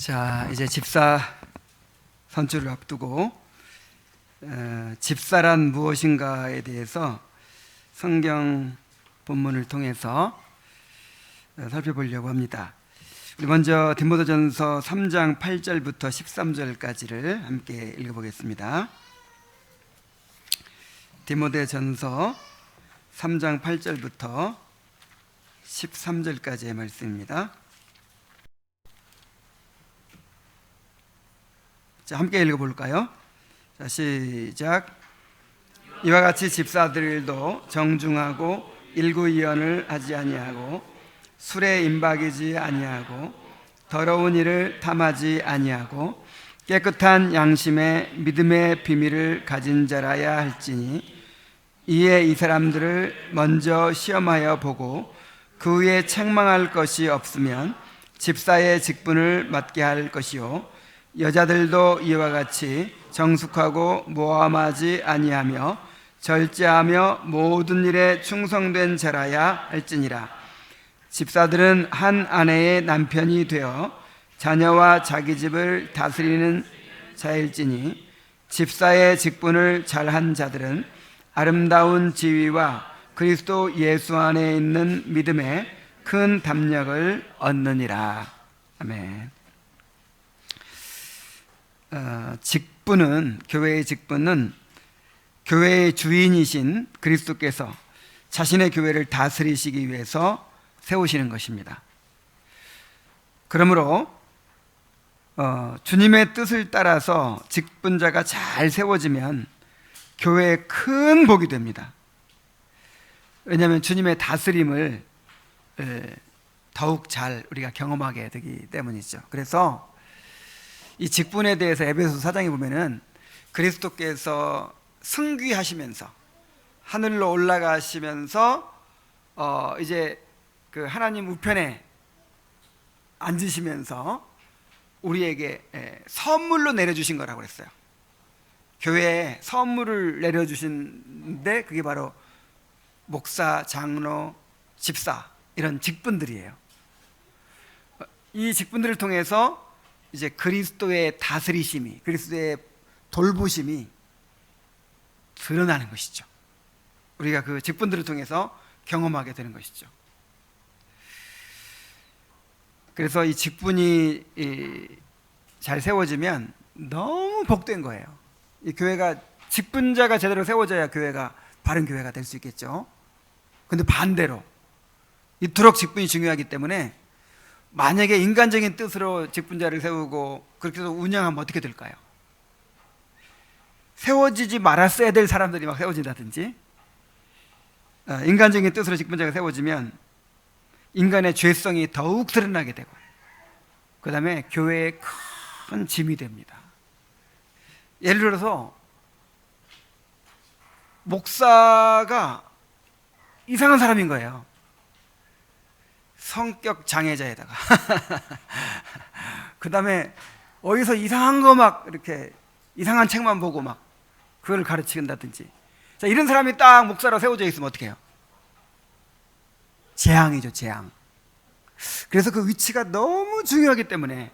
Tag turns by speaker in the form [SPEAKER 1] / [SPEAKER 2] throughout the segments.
[SPEAKER 1] 자, 이제 집사 선출을 앞두고 집사란 무엇인가에 대해서 성경 본문을 통해서 살펴보려고 합니다. 우리 먼저 디모데전서 3장 8절부터 13절까지를 함께 읽어보겠습니다. 디모데전서 3장 8절부터 13절까지의 말씀입니다. 자, 함께 읽어볼까요? 자, 시작. 이와 같이 집사들도 정중하고 일구이연을 하지 아니하고 술에 임박이지 아니하고 더러운 일을 탐하지 아니하고 깨끗한 양심의 믿음의 비밀을 가진 자라야 할지니 이에 이 사람들을 먼저 시험하여 보고 그 후에 책망할 것이 없으면 집사의 직분을 맡게 할 것이요 여자들도 이와 같이 정숙하고 모함하지 아니하며 절제하며 모든 일에 충성된 자라야 할지니라. 집사들은 한 아내의 남편이 되어 자녀와 자기 집을 다스리는 자일지니 집사의 직분을 잘한 자들은 아름다운 지위와 그리스도 예수 안에 있는 믿음에 큰 담력을 얻느니라. 아멘. 교회의 직분은 교회의 주인이신 그리스도께서 자신의 교회를 다스리시기 위해서 세우시는 것입니다. 그러므로 주님의 뜻을 따라서 직분자가 잘 세워지면 교회에 큰 복이 됩니다. 왜냐하면 주님의 다스림을 더욱 잘 우리가 경험하게 되기 때문이죠. 그래서 이 직분에 대해서 에베소서 4장에 보면은 그리스도께서 승귀하시면서 하늘로 올라가시면서 이제 그 하나님 우편에 앉으시면서 우리에게 선물로 내려주신 거라고 그랬어요. 교회에 선물을 내려주신데 그게 바로 목사, 장로, 집사 이런 직분들이에요. 이 직분들을 통해서 이제 그리스도의 다스리심이, 그리스도의 돌보심이 드러나는 것이죠. 우리가 그 직분들을 통해서 경험하게 되는 것이죠. 그래서 이 직분이 잘 세워지면 너무 복된 거예요. 이 교회가 직분자가 제대로 세워져야 교회가 바른 교회가 될 수 있겠죠. 근데 반대로 이토록 직분이 중요하기 때문에 만약에 인간적인 뜻으로 직분자를 세우고 그렇게 해서 운영하면 어떻게 될까요? 세워지지 말았어야 될 사람들이 막 세워진다든지, 인간적인 뜻으로 직분자가 세워지면 인간의 죄성이 더욱 드러나게 되고, 그 다음에 교회에 큰 짐이 됩니다. 예를 들어서 목사가 이상한 사람인 거예요. 성격 장애자에다가 그 다음에 어디서 이상한 거 막 이렇게 이상한 책만 보고 막 그걸 가르친다든지. 자, 이런 사람이 딱 목사로 세워져 있으면 어떻게 해요? 재앙이죠, 재앙. 그래서 그 위치가 너무 중요하기 때문에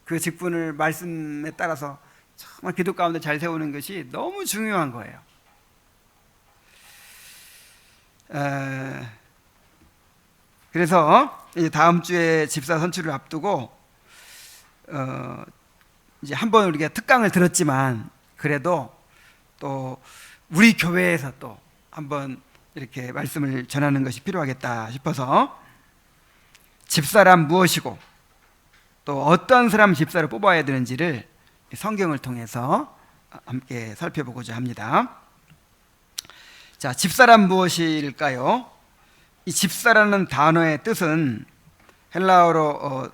[SPEAKER 1] 그 직분을 말씀에 따라서 정말 기도 가운데 잘 세우는 것이 너무 중요한 거예요. 그래서 이제 다음 주에 집사 선출을 앞두고 이제 한번 우리가 특강을 들었지만 그래도 또 우리 교회에서 또 한번 이렇게 말씀을 전하는 것이 필요하겠다 싶어서 집사란 무엇이고 또 어떤 사람 집사를 뽑아야 되는지를 성경을 통해서 함께 살펴보고자 합니다. 자, 집사란 무엇일까요? 이 집사라는 단어의 뜻은 헬라어로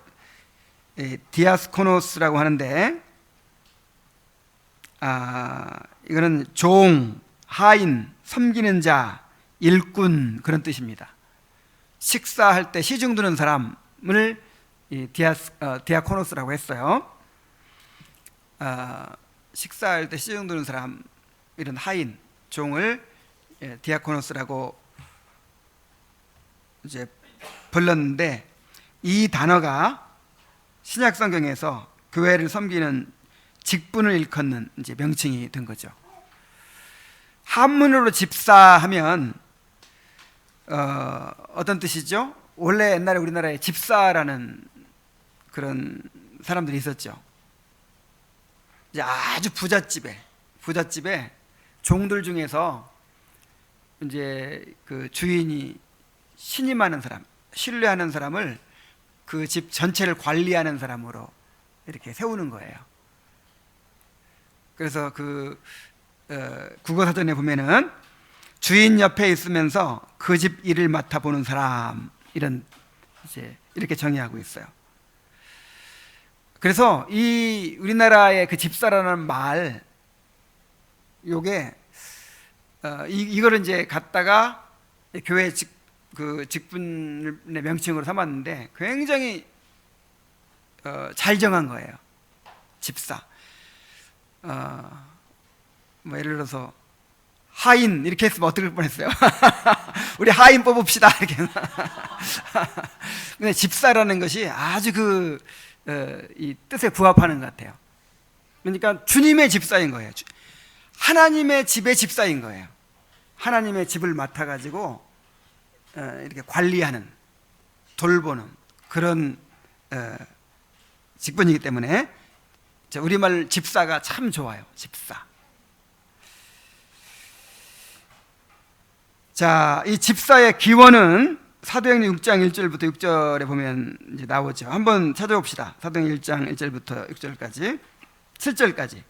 [SPEAKER 1] 디아스코노스라고 하는데, 이거는 종, 하인, 섬기는 자, 일꾼 그런 뜻입니다. 식사할 때 시중 드는 사람을 디아코노스라고 했어요. 식사할 때 시중 드는 사람, 이런 하인, 종을 디아코노스라고 이제 불렀는데, 이 단어가 신약 성경에서 교회를 섬기는 직분을 일컫는 이제 명칭이 된 거죠. 한문으로 집사하면 어떤 뜻이죠? 원래 옛날에 우리나라에 집사라는 그런 사람들이 있었죠. 이제 아주 부잣집에 종들 중에서 이제 그 주인이 신임하는 사람, 신뢰하는 사람을 그 집 전체를 관리하는 사람으로 이렇게 세우는 거예요. 그래서 그 국어사전에 보면은 주인 옆에 있으면서 그 집 일을 맡아보는 사람, 이런 이제 이렇게 정의하고 있어요. 그래서 이 우리나라의 그 집사라는 말, 요게 이거를 이제 갖다가 교회 그 직분의 명칭으로 삼았는데 굉장히 잘 정한 거예요. 집사. 뭐 예를 들어서 하인 이렇게 했으면 어떻게 뻔했어요? 우리 하인 뽑읍시다 이렇게. 근데 집사라는 것이 아주 이 뜻에 부합하는 것 같아요. 그러니까 주님의 집사인 거예요. 하나님의 집의 집사인 거예요. 하나님의 집을 맡아가지고 이렇게 관리하는, 돌보는 그런 직분이기 때문에 우리말 집사가 참 좋아요. 집사. 자, 이 집사의 기원은 사도행전 6장 1절부터 6절에 보면 이제 나오죠. 한번 찾아봅시다. 사도행전 1장 1절부터 6절까지, 7절까지.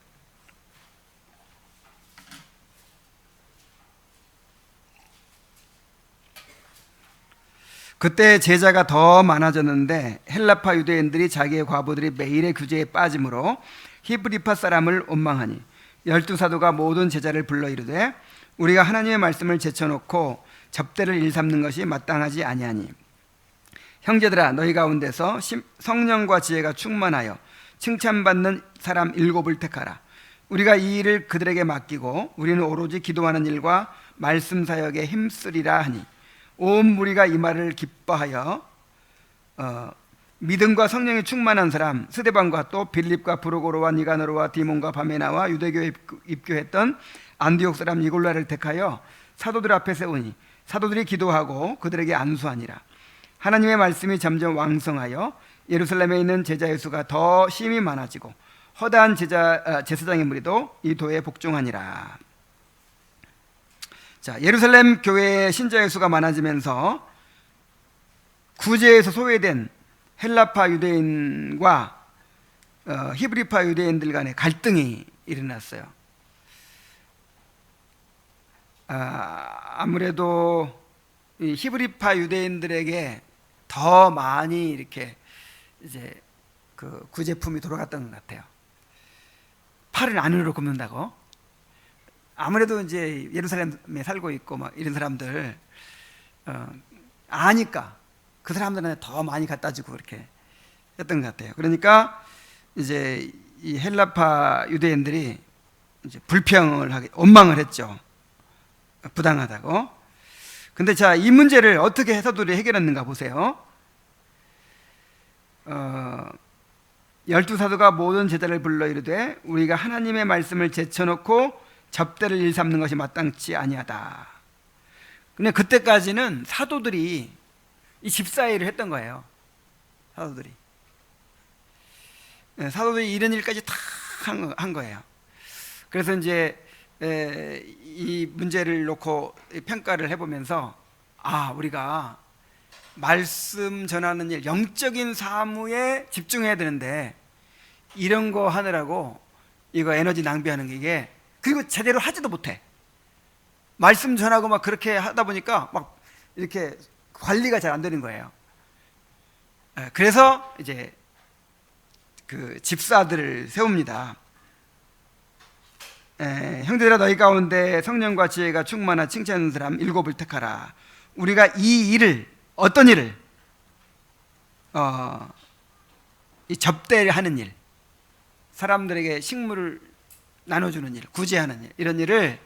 [SPEAKER 1] 그때 제자가 더 많아졌는데 헬라파 유대인들이 자기의 과부들이 매일의 규제에 빠짐으로 히브리파 사람을 원망하니 12사도가 모든 제자를 불러 이르되 우리가 하나님의 말씀을 제쳐놓고 접대를 일삼는 것이 마땅하지 아니하니 형제들아 너희 가운데서 성령과 지혜가 충만하여 칭찬받는 사람 7을 택하라. 우리가 이 일을 그들에게 맡기고 우리는 오로지 기도하는 일과 말씀 사역에 힘쓰리라 하니 온 무리가 이 말을 기뻐하여 믿음과 성령이 충만한 사람 스데반과 또 빌립과 브루고로와 니가노르와 디몬과 바메나와 유대교에 입교했던 안디옥 사람 니골라를 택하여 사도들 앞에 세우니 사도들이 기도하고 그들에게 안수하니라. 하나님의 말씀이 점점 왕성하여 예루살렘에 있는 제자의 수가 더 심히 많아지고 허다한 제사장의 무리도 이 도에 복종하니라. 자, 예루살렘 교회의 신자의 수가 많아지면서 구제에서 소외된 헬라파 유대인과 히브리파 유대인들 간의 갈등이 일어났어요. 아무래도 이 히브리파 유대인들에게 더 많이 이렇게 이제 그 구제품이 돌아갔던 것 같아요. 팔을 안으로 굽는다고. 아무래도 이제 예루살렘에 살고 있고 막 이런 사람들 아니까 그 사람들한테 더 많이 갖다 주고 그렇게 했던 것 같아요. 그러니까 이제 이 헬라파 유대인들이 이제 불평을 하게 원망을 했죠. 부당하다고. 근데 자, 이 문제를 어떻게 사도들이 해결했는가 보세요. 12사도가 모든 제자를 불러 이르되 우리가 하나님의 말씀을 제쳐놓고 접대를 일삼는 것이 마땅치 아니하다. 근데 그때까지는 사도들이 이 집사 일을 했던 거예요. 사도들이 이런 일까지 다 한 거예요. 그래서 이제 이 문제를 놓고 평가를 해보면서 우리가 말씀 전하는 일, 영적인 사무에 집중해야 되는데 이런 거 하느라고 이거 에너지 낭비하는 게 이게, 그리고 제대로 하지도 못해. 말씀 전하고 막 그렇게 하다 보니까 막 이렇게 관리가 잘 안 되는 거예요. 그래서 이제 그 집사들을 세웁니다. 형제들아 너희 가운데 성령과 지혜가 충만한 칭찬하는 사람 7을 택하라. 우리가 이 일을, 어떤 일을? 이 접대를 하는 일, 사람들에게 식물을 나눠주는 일, 구제하는 일, 이런 일을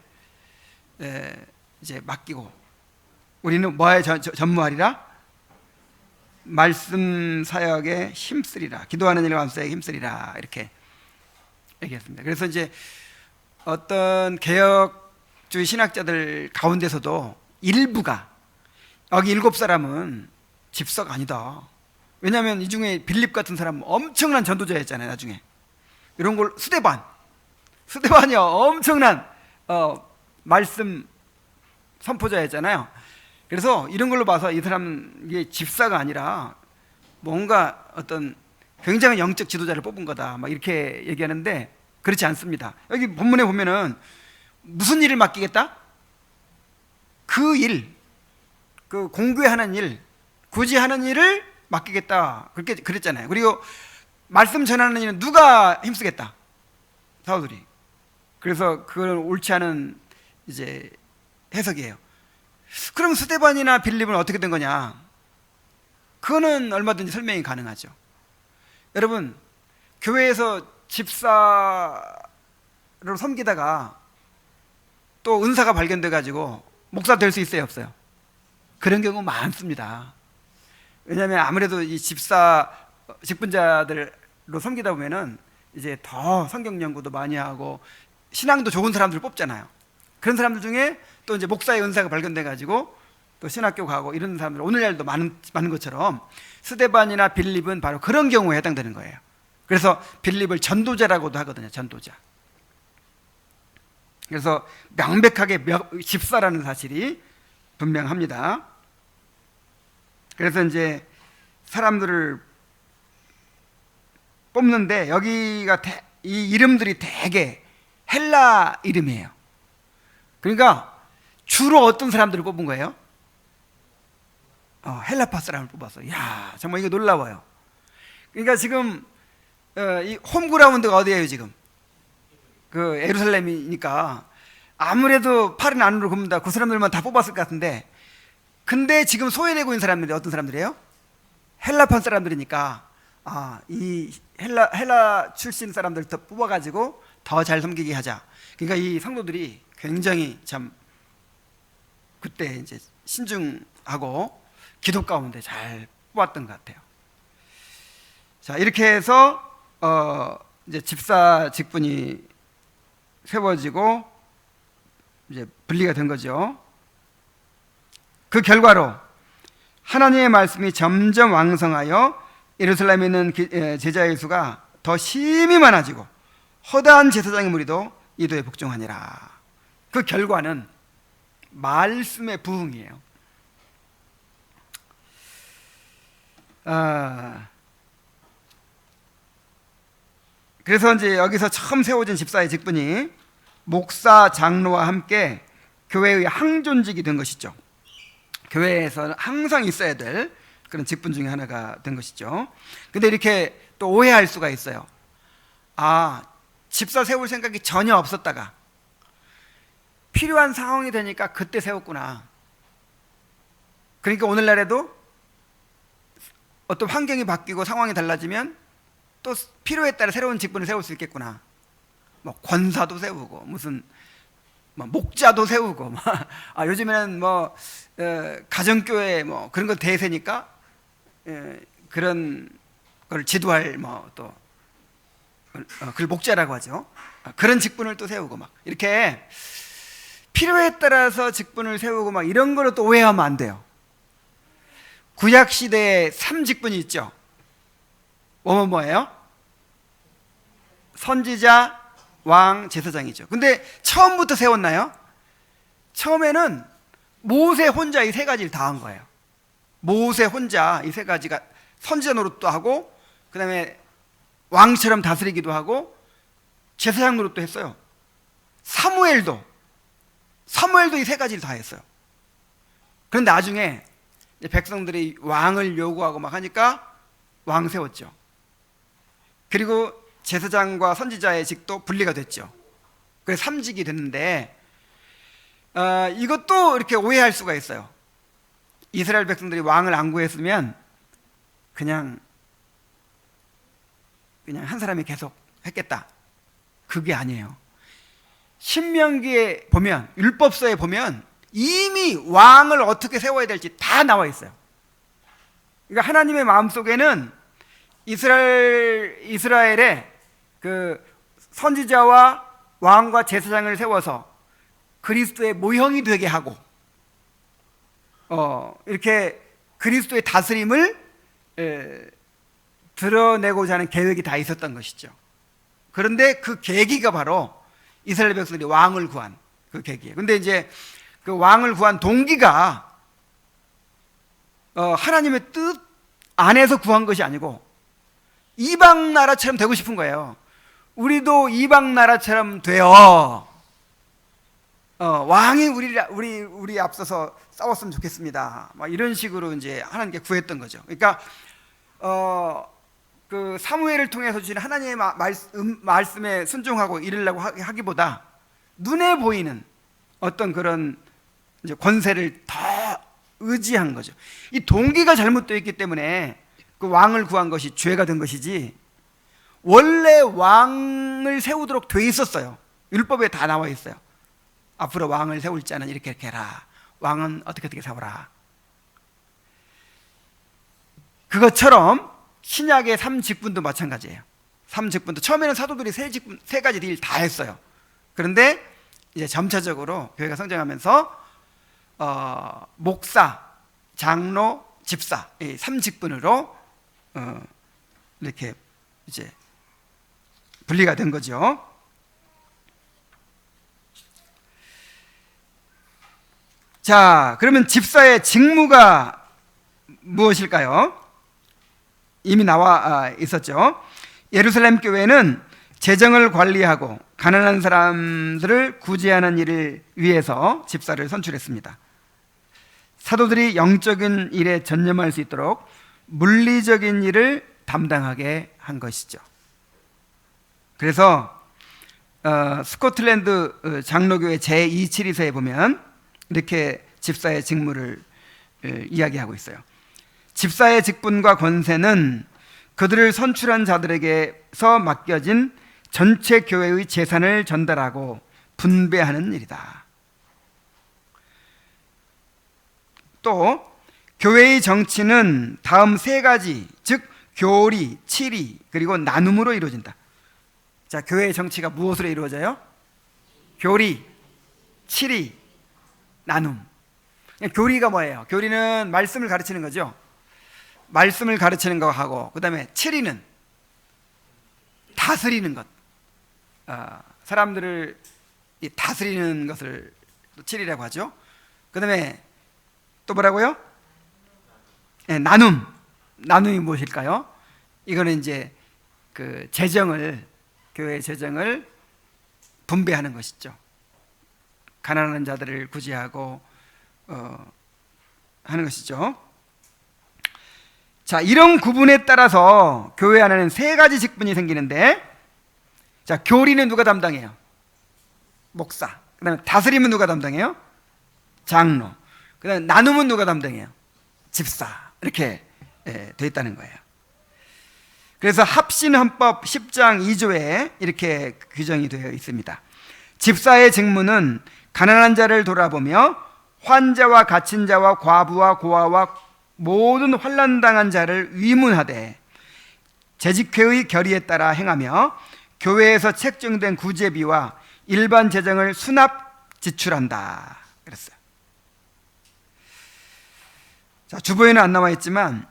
[SPEAKER 1] 이제 맡기고 우리는 뭐에 전무하리라? 말씀 사역에 힘쓰리라, 기도하는 일과 감사에 힘쓰리라, 이렇게 얘기했습니다. 그래서 이제 어떤 개혁주의 신학자들 가운데서도 일부가, 여기 7사람은 집사가 아니다, 왜냐하면 이 중에 빌립 같은 사람은 엄청난 전도자였잖아요. 나중에 이런 걸 스데반이 엄청난 말씀 선포자였잖아요. 그래서 이런 걸로 봐서 이 사람은 이게 집사가 아니라 뭔가 어떤 굉장한 영적 지도자를 뽑은 거다, 막 이렇게 얘기하는데 그렇지 않습니다. 여기 본문에 보면은 무슨 일을 맡기겠다? 그 일, 그 공교하는 일, 굳이 하는 일을 맡기겠다, 그렇게 그랬잖아요. 그리고 말씀 전하는 일은 누가 힘쓰겠다? 사도들이. 그래서 그건 옳지 않은 이제 해석이에요. 그럼 스데반이나 빌립은 어떻게 된 거냐? 그거는 얼마든지 설명이 가능하죠. 여러분, 교회에서 집사로 섬기다가 또 은사가 발견돼 가지고 목사 될 수 있어요, 없어요? 그런 경우 많습니다. 왜냐하면 아무래도 이 직분자들로 섬기다 보면은 이제 더 성경 연구도 많이 하고 신앙도 좋은 사람들을 뽑잖아요. 그런 사람들 중에 또 이제 목사의 은사가 발견돼 가지고 또 신학교 가고 이런 사람들 오늘날도 많은 것처럼 스데반이나 빌립은 바로 그런 경우에 해당되는 거예요. 그래서 빌립을 전도자라고도 하거든요. 전도자. 그래서 명백하게 집사라는 사실이 분명합니다. 그래서 이제 사람들을 뽑는데 여기가 이 이름들이 대개 헬라 이름이에요. 그러니까 주로 어떤 사람들을 뽑은 거예요? 헬라파 사람을 뽑았어요. 이야, 정말 이거 놀라워요. 그러니까 지금 이 홈그라운드가 어디예요? 지금 그 예루살렘이니까 아무래도 팔은 안으로 굽는다, 그 사람들만 다 뽑았을 것 같은데, 근데 지금 소외되고 있는 사람들이 어떤 사람들이에요? 헬라판 사람들이니까 이 헬라 출신 사람들 더 뽑아가지고 더 잘 섬기게 하자. 그러니까 이 성도들이 굉장히 참 그때 이제 신중하고 기도 가운데 잘 뽑았던 것 같아요. 자, 이렇게 해서 이제 집사 직분이 세워지고 이제 분리가 된 거죠. 그 결과로 하나님의 말씀이 점점 왕성하여 예루살렘에 있는 제자의 수가 더 심히 많아지고 허다한 제사장의 무리도 이도에 복종하니라. 그 결과는 말씀의 부흥이에요. 그래서 이제 여기서 처음 세워진 집사의 직분이 목사, 장로와 함께 교회의 항존직이 된 것이죠. 교회에서는 항상 있어야 될 그런 직분 중에 하나가 된 것이죠. 근데 이렇게 또 오해할 수가 있어요. 집사 세울 생각이 전혀 없었다가 필요한 상황이 되니까 그때 세웠구나. 그러니까 오늘날에도 어떤 환경이 바뀌고 상황이 달라지면 또 필요에 따라 새로운 직분을 세울 수 있겠구나. 뭐 권사도 세우고 무슨 목자도 세우고 요즘에는 가정교회 그런 거 대세니까 그런 걸 지도할 또 그걸 목자라고 하죠. 그런 직분을 또 세우고 이렇게 필요에 따라서 직분을 세우고 이런 거로 또 오해하면 안 돼요. 구약 시대에 3직분이 있죠. 뭐예요? 선지자, 왕, 제사장이죠. 근데 처음부터 세웠나요? 처음에는 모세 혼자 이 3가지를 다 한 거예요. 모세 혼자 이 3가지가 선지자 노릇도 하고, 그 다음에 왕처럼 다스리기도 하고, 제사장 노릇도 했어요. 사무엘도 이 3가지를 다 했어요. 그런데 나중에 백성들이 왕을 요구하고 하니까 왕 세웠죠. 그리고 제사장과 선지자의 직도 분리가 됐죠. 그래서 3직이 됐는데, 이것도 이렇게 오해할 수가 있어요. 이스라엘 백성들이 왕을 안 구했으면 그냥 한 사람이 계속 했겠다. 그게 아니에요. 신명기에 보면, 율법서에 보면 이미 왕을 어떻게 세워야 될지 다 나와 있어요. 그러니까 하나님의 마음속에는 이스라엘의 그 선지자와 왕과 제사장을 세워서 그리스도의 모형이 되게 하고 이렇게 그리스도의 다스림을 드러내고자 하는 계획이 다 있었던 것이죠. 그런데 그 계기가 바로 이스라엘 백성들이 왕을 구한 그 계기예요. 근데 이제 그 왕을 구한 동기가 하나님의 뜻 안에서 구한 것이 아니고 이방 나라처럼 되고 싶은 거예요. 우리도 이방 나라처럼 되어 왕이 우리 앞서서 싸웠으면 좋겠습니다. 막 이런 식으로 이제 하나님께 구했던 거죠. 그러니까 그 사무엘을 통해서 주신 하나님의 말씀에 순종하고 이르려고 하기보다 눈에 보이는 어떤 그런 이제 권세를 더 의지한 거죠. 이 동기가 잘못되어 있기 때문에 그 왕을 구한 것이 죄가 된 것이지, 원래 왕을 세우도록 돼 있었어요. 율법에 다 나와 있어요. 앞으로 왕을 세울 자는 이렇게 해라. 왕은 어떻게 세워라. 그것처럼 신약의 삼직분도 마찬가지예요. 삼직분도 처음에는 사도들이 세 가지 일 다 했어요. 그런데 이제 점차적으로 교회가 성장하면서 목사, 장로, 집사 이 삼직분으로 이렇게 이제 분리가 된 거죠. 자, 그러면 집사의 직무가 무엇일까요? 이미 나와 있었죠. 예루살렘 교회는 재정을 관리하고 가난한 사람들을 구제하는 일을 위해서 집사를 선출했습니다. 사도들이 영적인 일에 전념할 수 있도록 물리적인 일을 담당하게 한 것이죠. 그래서 스코틀랜드 장로교회 제272서에 보면 이렇게 집사의 직무를 이야기하고 있어요. 집사의 직분과 권세는 그들을 선출한 자들에게서 맡겨진 전체 교회의 재산을 전달하고 분배하는 일이다. 또 교회의 정치는 다음 세 가지, 즉 교리, 치리, 그리고 나눔으로 이루어진다. 자, 교회의 정치가 무엇으로 이루어져요? 교리, 치리, 나눔. 교리가 뭐예요? 교리는 말씀을 가르치는 거죠. 말씀을 가르치는 거 하고, 그 다음에 치리는 다스리는 것. 사람들을 다스리는 것을 치리라고 하죠. 그 다음에 또 뭐라고요? 나눔. 나눔이 무엇일까요? 이거는 이제 그 재정을, 교회의 재정을 분배하는 것이죠. 가난한 자들을 구제하고 하는 것이죠. 자, 이런 구분에 따라서 교회 안에는 세 가지 직분이 생기는데, 자, 교리는 누가 담당해요? 목사. 그 다음에 다스림은 누가 담당해요? 장로. 그 다음에 나눔은 누가 담당해요? 집사. 이렇게 되어 있다는 거예요. 그래서 합신헌법 10장 2조에 이렇게 규정이 되어 있습니다. 집사의 직무는 가난한 자를 돌아보며 환자와 갇힌 자와 과부와 고아와 모든 환난당한 자를 위문하되 재직회의 결의에 따라 행하며 교회에서 책정된 구제비와 일반 재정을 수납 지출한다 그랬어요. 자, 주보에는 안 나와 있지만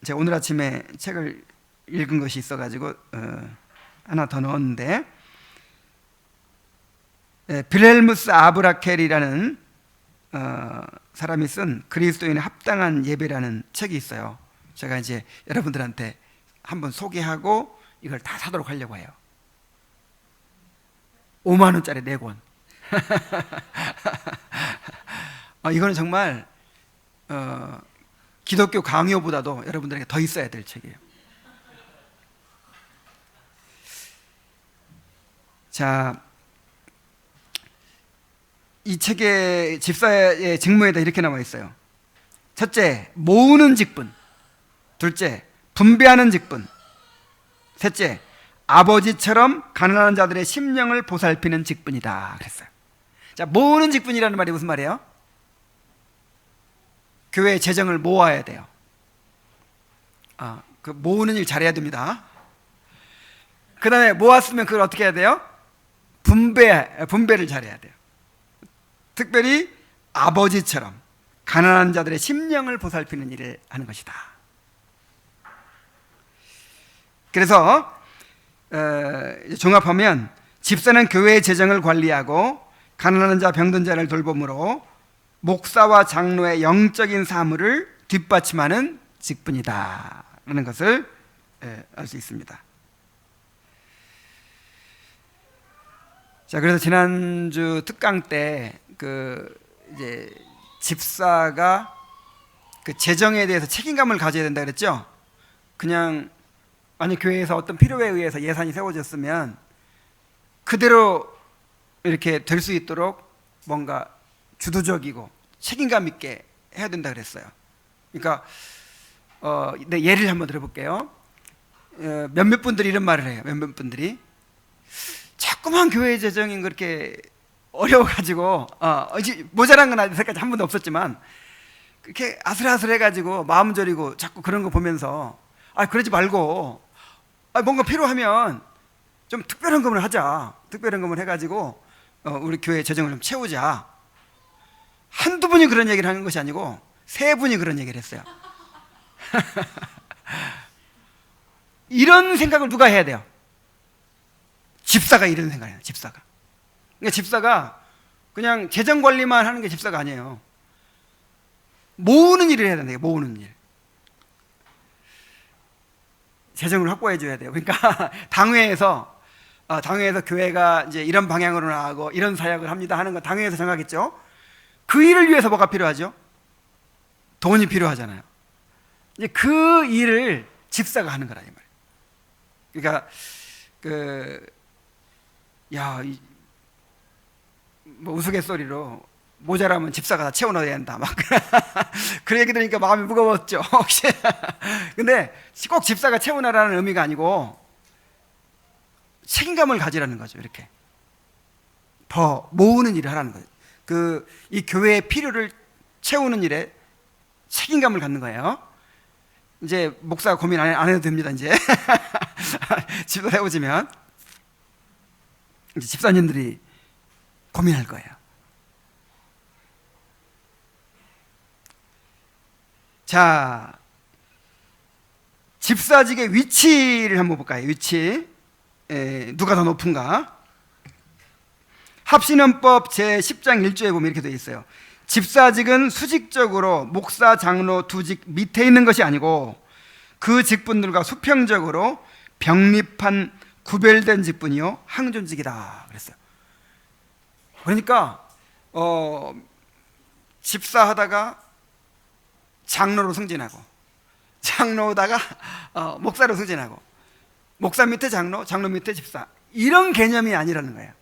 [SPEAKER 1] 제가 오늘 아침에 책을 읽은 것이 있어가지고 하나 더 넣었는데, 빌헬무스 아브라켈이라는 사람이 쓴 그리스도인의 합당한 예배라는 책이 있어요. 제가 이제 여러분들한테 한번 소개하고 이걸 다 사도록 하려고 해요. 5만 원짜리 4권. 이거는 정말 기독교 강요보다도 여러분들에게 더 있어야 될 책이에요. 자, 이 책의 집사의 직무에다 이렇게 나와 있어요. 첫째, 모으는 직분. 둘째, 분배하는 직분. 셋째, 아버지처럼 가난한 자들의 심령을 보살피는 직분이다 그랬어요. 자, 모으는 직분이라는 말이 무슨 말이에요? 교회의 재정을 모아야 돼요. 그 모으는 일 잘해야 됩니다. 그 다음에 모았으면 그걸 어떻게 해야 돼요? 분배를 잘해야 돼요. 특별히 아버지처럼 가난한 자들의 심령을 보살피는 일을 하는 것이다. 그래서 종합하면 집사는 교회의 재정을 관리하고 가난한 자 병든 자를 돌봄으로 목사와 장로의 영적인 사물을 뒷받침하는 직분이다 라는 것을 알 수 있습니다. 자, 그래서 지난주 특강 때 이제 집사가 그 재정에 대해서 책임감을 가져야 된다 그랬죠. 그냥 만약 교회에서 어떤 필요에 의해서 예산이 세워졌으면 그대로 이렇게 될 수 있도록 뭔가 주도적이고 책임감 있게 해야 된다 그랬어요. 그러니까 네, 예를 한번 들어볼게요. 몇몇 분들이 이런 말을 해요. 몇몇 분들이 자꾸만 교회 재정이 그렇게 어려워가지고 이제 모자란 건 아직까지 한 번도 없었지만 그렇게 아슬아슬해가지고 마음 졸이고 자꾸 그런 거 보면서 그러지 말고 뭔가 필요하면 좀 특별한 것을 하자. 특별한 것을 해가지고 우리 교회 재정을 좀 채우자. 한두 분이 그런 얘기를 하는 것이 아니고 세 분이 그런 얘기를 했어요. 이런 생각을 누가 해야 돼요? 집사가 이런 생각을 해요. 집사가. 그러니까 집사가 그냥 재정 관리만 하는 게 집사가 아니에요. 모으는 일을 해야 된다. 모으는 일. 재정을 확보해 줘야 돼요. 그러니까 당회에서 교회가 이제 이런 방향으로 나가고 이런 사역을 합니다 하는 거 당회에서 정하겠죠. 그 일을 위해서 뭐가 필요하죠? 돈이 필요하잖아요. 이제 그 일을 집사가 하는 거라 이 말이에요. 그러니까 뭐 우스갯소리로 모자라면 집사가 다 채워 넣어야 된다 막 그 얘기 들으니까 마음이 무거웠죠. 혹시 근데 꼭 집사가 채워놔라는 의미가 아니고 책임감을 가지라는 거죠. 이렇게 더 모으는 일을 하라는 거예요. 이 교회의 필요를 채우는 일에 책임감을 갖는 거예요. 이제 목사가 고민 안 해도 됩니다. 이제 집사 세워지면 이제 집사님들이 고민할 거예요. 자, 집사직의 위치를 한번 볼까요? 위치 누가 더 높은가? 합신헌법 제10장 1조에 보면 이렇게 되어 있어요. 집사직은 수직적으로 목사, 장로 두 직 밑에 있는 것이 아니고 그 직분들과 수평적으로 병립한 구별된 직분이요 항존직이다 그랬어요. 그러니까 집사하다가 장로로 승진하고 장로다가 목사로 승진하고 목사 밑에 장로, 장로 밑에 집사 이런 개념이 아니라는 거예요.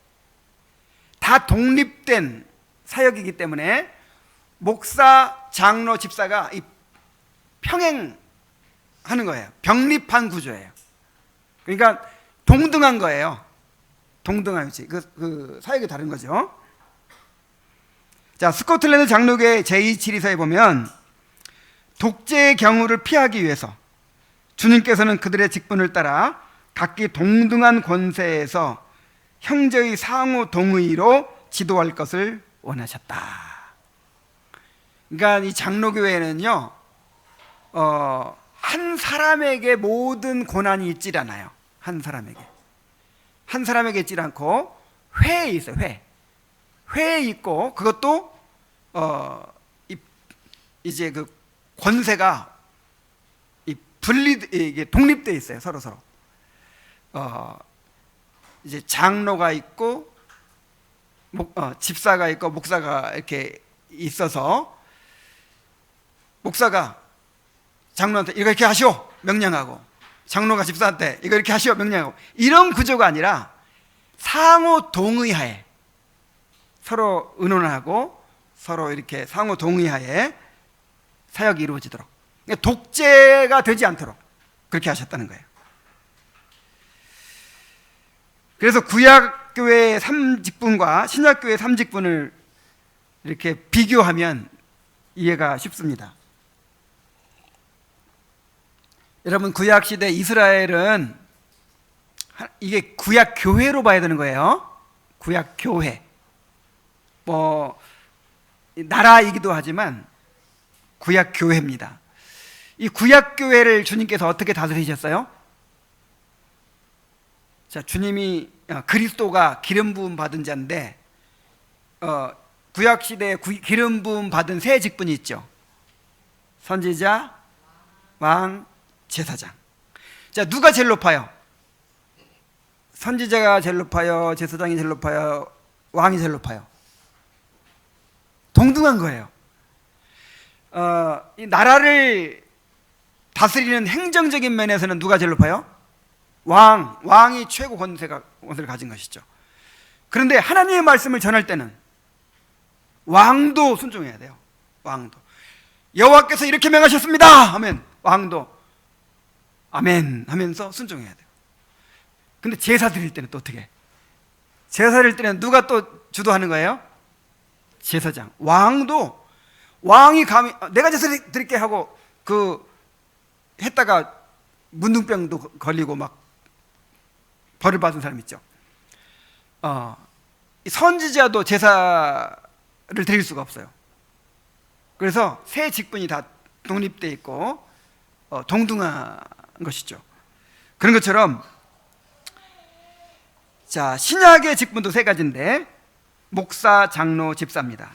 [SPEAKER 1] 다 독립된 사역이기 때문에 목사, 장로, 집사가 평행하는 거예요. 병립한 구조예요. 그러니까 동등한 거예요. 동등한 위치. 그 사역이 다른 거죠. 자, 스코틀랜드 장로교회 제2치리서에 보면 독재의 경우를 피하기 위해서 주님께서는 그들의 직분을 따라 각기 동등한 권세에서 형제의 상호 동의로 지도할 것을 원하셨다. 그러니까 이 장로교회는요, 한 사람에게 모든 권한이 있질 않아요. 한 사람에게 있질 않고 회에 있어요. 회에 있고 그것도 이제 그 권세가 이게 독립되어 있어요. 서로 이제 장로가 있고 집사가 있고 목사가 이렇게 있어서 목사가 장로한테 이거 이렇게 하시오 명령하고 장로가 집사한테 이거 이렇게 하시오 명령하고 이런 구조가 아니라 상호 동의하에 서로 의논하고 서로 이렇게 상호 동의하에 사역이 이루어지도록 독재가 되지 않도록 그렇게 하셨다는 거예요. 그래서 구약교회의 3직분과 신약교회의 3직분을 이렇게 비교하면 이해가 쉽습니다. 여러분, 구약 시대 이스라엘은 이게 구약 교회로 봐야 되는 거예요. 구약 교회. 뭐 나라이기도 하지만 구약 교회입니다. 이 구약 교회를 주님께서 어떻게 다스리셨어요? 자, 주님이 그리스도가 기름 부음 받은 자인데 구약 시대에 기름 부음 받은 세 직분이 있죠. 선지자, 왕, 제사장. 자, 누가 제일 높아요? 선지자가 제일 높아요? 제사장이 제일 높아요? 왕이 제일 높아요? 동등한 거예요. 이 나라를 다스리는 행정적인 면에서는 누가 제일 높아요? 왕이 최고 권세를 가진 것이죠. 그런데 하나님의 말씀을 전할 때는 왕도 순종해야 돼요. 왕도 여호와께서 이렇게 명하셨습니다 하면 왕도 아멘 하면서 순종해야 돼요. 근데 제사 드릴 때는 또 어떻게? 제사 드릴 때는 누가 또 주도하는 거예요? 제사장. 왕이 감히 내가 제사 드릴게 하고 했다가 문둥병도 걸리고 막 벌을 받은 사람 있죠. 선지자도 제사를 드릴 수가 없어요. 그래서 세 직분이 다 독립되어 있고 동등한 것이죠. 그런 것처럼 자, 신약의 직분도 세 가지인데 목사, 장로, 집사입니다.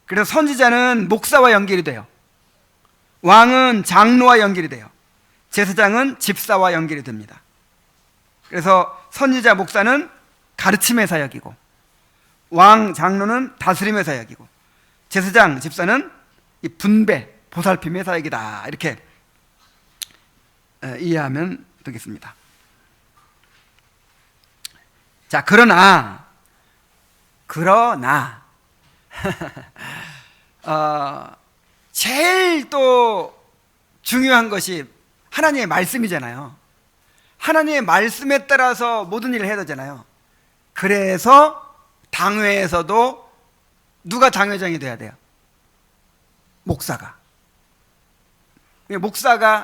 [SPEAKER 1] 그래서 선지자는 목사와 연결이 돼요. 왕은 장로와 연결이 돼요. 제사장은 집사와 연결이 됩니다. 그래서 선지자, 목사는 가르침의 사역이고 왕, 장로는 다스림의 사역이고 제사장, 집사는 이 분배, 보살핌의 사역이다. 이렇게 이해하면 되겠습니다. 자, 그러나 제일 또 중요한 것이 하나님의 말씀이잖아요. 하나님의 말씀에 따라서 모든 일을 해야 되잖아요. 그래서 당회에서도 누가 당회장이 돼야 돼요? 목사가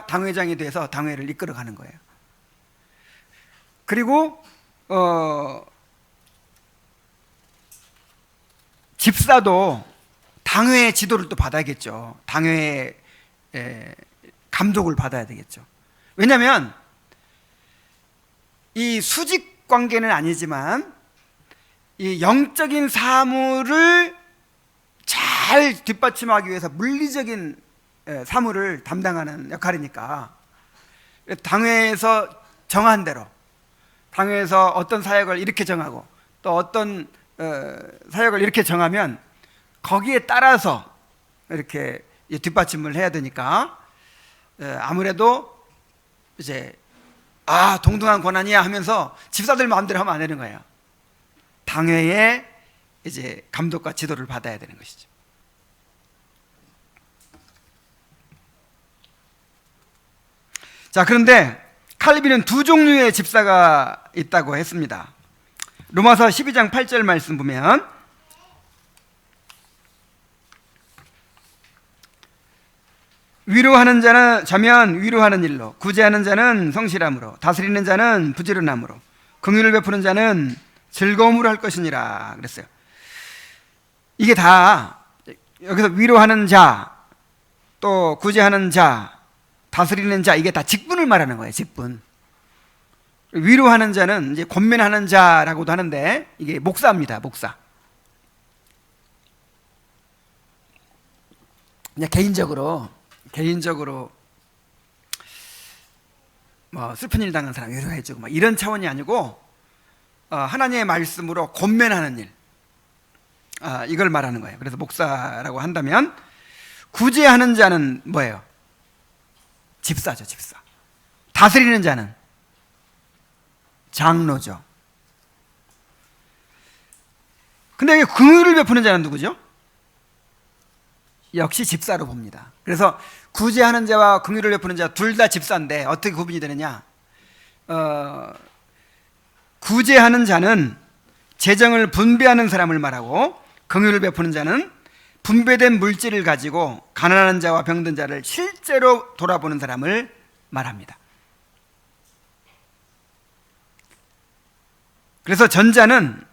[SPEAKER 1] 당회장이 돼서 당회를 이끌어가는 거예요. 그리고 집사도 당회의 지도를 또 받아야겠죠. 당회의 감독을 받아야 되겠죠. 왜냐하면 이 수직 관계는 아니지만 이 영적인 사물을 잘 뒷받침하기 위해서 물리적인 사물을 담당하는 역할이니까 당회에서 정한 대로 당회에서 어떤 사역을 이렇게 정하고 또 어떤 사역을 이렇게 정하면 거기에 따라서 이렇게 뒷받침을 해야 되니까 아무래도 이제 동등한 권한이야 하면서 집사들 마음대로 하면 안 되는 거예요. 당회의 이제 감독과 지도를 받아야 되는 것이죠. 자, 그런데 칼빈은 두 종류의 집사가 있다고 했습니다. 로마서 12장 8절 말씀 보면 위로하는 자면 위로하는 일로, 구제하는 자는 성실함으로, 다스리는 자는 부지런함으로, 긍휼을 베푸는 자는 즐거움으로 할 것이니라 그랬어요. 이게 다 여기서 위로하는 자, 또 구제하는 자, 다스리는 자, 이게 다 직분을 말하는 거예요. 직분. 위로하는 자는 이제 권면하는 자라고도 하는데 이게 목사입니다. 목사. 그냥 개인적으로 뭐 슬픈 일 당한 사람 위로해주고 뭐 이런 차원이 아니고 하나님의 말씀으로 권면하는 일, 이걸 말하는 거예요. 그래서 목사라고 한다면 구제하는 자는 뭐예요? 집사죠. 집사. 다스리는 자는 장로죠. 근데 긍휼을 베푸는 자는 누구죠? 역시 집사로 봅니다. 그래서 구제하는 자와 긍휼을 베푸는 자 둘 다 집사인데 어떻게 구분이 되느냐? 구제하는 자는 재정을 분배하는 사람을 말하고 긍휼을 베푸는 자는 분배된 물질을 가지고 가난한 자와 병든 자를 실제로 돌아보는 사람을 말합니다. 그래서 전자는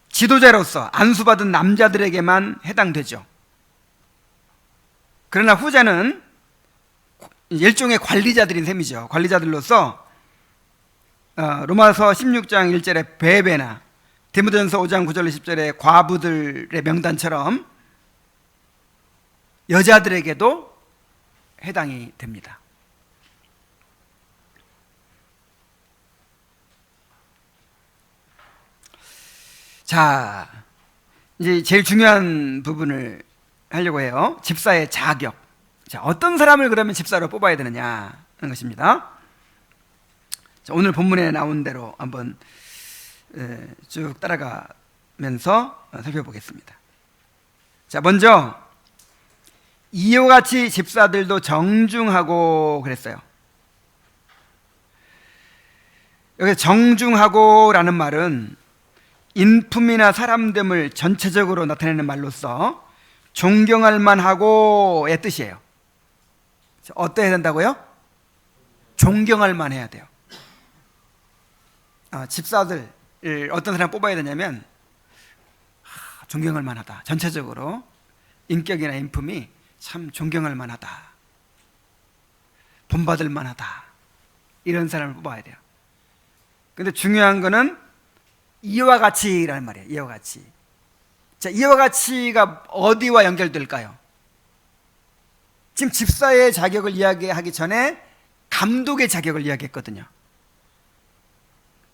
[SPEAKER 1] 지도자로서 안수받은 남자들에게만 해당되죠. 그러나 후자는 일종의 관리자들인 셈이죠. 관리자들로서 로마서 16장 1절의 베베나 디모데전서 5장 9절 10절의 과부들의 명단처럼 여자들에게도 해당이 됩니다. 자, 이제 제일 중요한 부분을 하려고 해요. 집사의 자격. 자, 어떤 사람을 그러면 집사로 뽑아야 되느냐 하는 것입니다. 자, 오늘 본문에 나온 대로 한번 쭉 따라가면서 살펴보겠습니다. 자, 먼저 이와 같이 집사들도 정중하고 그랬어요. 여기 정중하고라는 말은 인품이나 사람됨을 전체적으로 나타내는 말로서 존경할 만하고의 뜻이에요. 어때야 된다고요? 존경할 만해야 돼요. 집사들 어떤 사람 뽑아야 되냐면 존경할 만하다. 전체적으로 인격이나 인품이 참 존경할 만하다, 본받을 만하다, 이런 사람을 뽑아야 돼요. 근데 중요한 거는 이와 같이라는 말이에요. 이와 같이. 자, 이와 같이가 어디와 연결될까요? 지금 집사의 자격을 이야기하기 전에 감독의 자격을 이야기했거든요.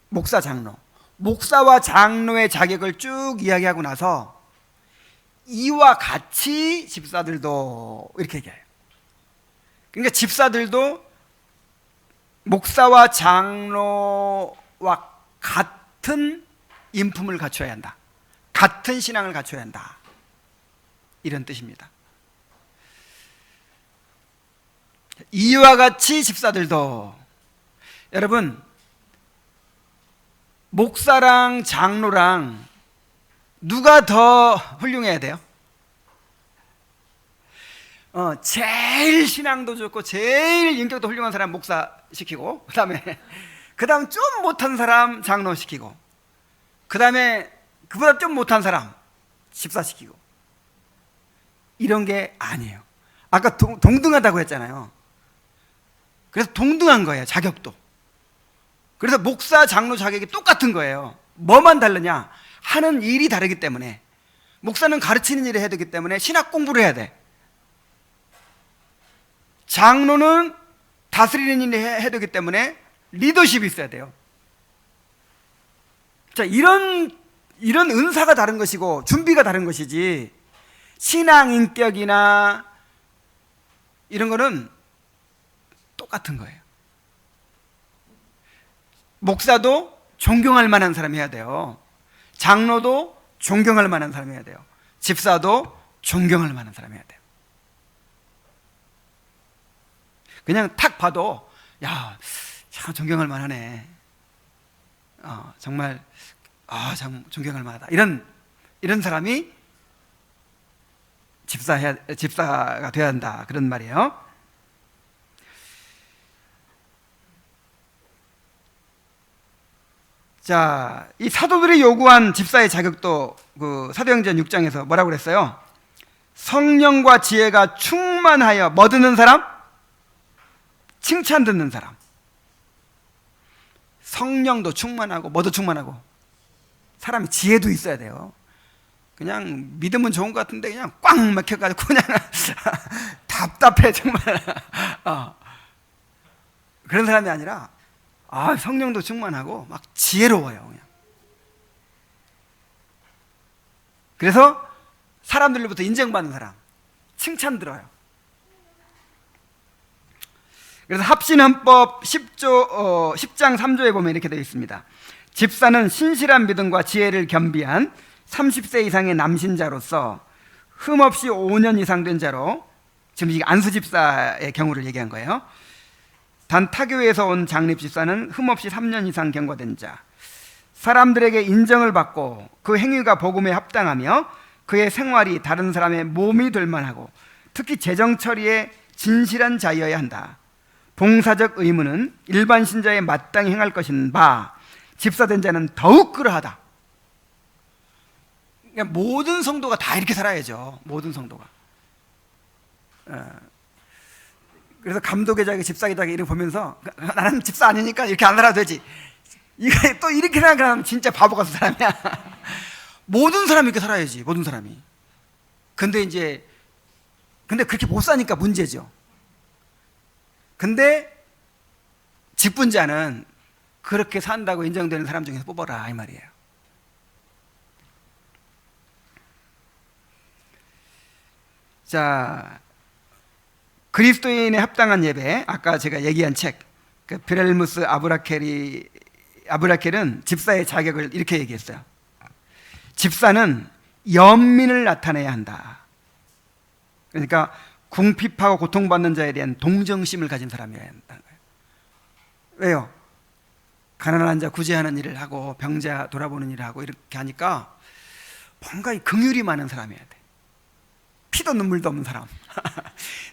[SPEAKER 1] 목사, 장로. 목사와 장로의 자격을 쭉 이야기하고 나서 이와 같이 집사들도 이렇게 얘기해요. 그러니까 집사들도 목사와 장로와 같은 인품을 갖춰야 한다. 같은 신앙을 갖춰야 한다. 이런 뜻입니다. 이와 같이 집사들도, 여러분, 목사랑 장로랑 누가 더 훌륭해야 돼요? 제일 신앙도 좋고 제일 인격도 훌륭한 사람 목사 시키고, 그 다음 좀 못한 사람 장로 시키고, 그 다음에 그보다 좀 못한 사람 집사 시키고, 이런 게 아니에요. 아까 동등하다고 했잖아요. 그래서 동등한 거예요, 자격도. 그래서 목사, 장로 자격이 똑같은 거예요. 뭐만 다르냐? 하는 일이 다르기 때문에. 목사는 가르치는 일을 해야 되기 때문에 신학 공부를 해야 돼. 장로는 다스리는 일을 해야 되기 때문에 리더십이 있어야 돼요. 자, 이런 은사가 다른 것이고 준비가 다른 것이지, 신앙 인격이나 이런 거는 똑같은 거예요. 목사도 존경할 만한 사람이 해야 돼요. 장로도 존경할 만한 사람이 해야 돼요. 집사도 존경할 만한 사람이 해야 돼요. 그냥 탁 봐도 야, 참 존경할 만하네. 정말 참 존경할 만하다. 이런 사람이 집사가 되어야 한다. 그런 말이에요. 자, 이 사도들이 요구한 집사의 자격도 그 사도행전 6장에서 뭐라고 그랬어요? 성령과 지혜가 충만하여 뭐 듣는 사람? 칭찬 듣는 사람. 성령도 충만하고 뭐도 충만하고, 사람이 지혜도 있어야 돼요. 그냥 믿으면 좋은 것 같은데 그냥 꽉 막혀가지고 그냥 답답해 정말. 그런 사람이 아니라 성령도 충만하고 막 지혜로워요. 그냥. 그래서 사람들로부터 인정받는 사람, 칭찬 들어요. 그래서 합신헌법 10장 3조에 보면 이렇게 되어 있습니다. 집사는 신실한 믿음과 지혜를 겸비한 30세 이상의 남신자로서 흠없이 5년 이상 된 자로, 지금 이게 안수집사의 경우를 얘기한 거예요. 단 타교에서 온 장립집사는 흠없이 3년 이상 경과된 자, 사람들에게 인정을 받고 그 행위가 복음에 합당하며 그의 생활이 다른 사람의 몸이 될 만하고 특히 재정 처리에 진실한 자여야 한다. 봉사적 의무는 일반 신자에 마땅히 행할 것인 바 집사된 자는 더욱 그러하다. 그러니까 모든 성도가 다 이렇게 살아야죠. 모든 성도가. 그래서 감독회장이 집사회장이 이렇게 보면서 나는 집사 아니니까 이렇게 안 살아도 되지. 이거 또 이렇게 생각하면 진짜 바보 같은 사람이야. 모든 사람이 이렇게 살아야지. 모든 사람이. 근데 그렇게 못 사니까 문제죠. 근데 직분자는 그렇게 산다고 인정되는 사람 중에서 뽑아라 이 말이에요. 자, 그리스도인의 합당한 예배, 아까 제가 얘기한 책, 그 비렐무스 아브라켈은 집사의 자격을 이렇게 얘기했어요. 집사는 연민을 나타내야 한다. 그러니까 궁핍하고 고통받는 자에 대한 동정심을 가진 사람이어야 한다는 거예요. 왜요? 가난한 자 구제하는 일을 하고 병자 돌아보는 일을 하고 이렇게 하니까 뭔가 긍휼이 많은 사람이어야 돼. 피도 눈물도 없는 사람.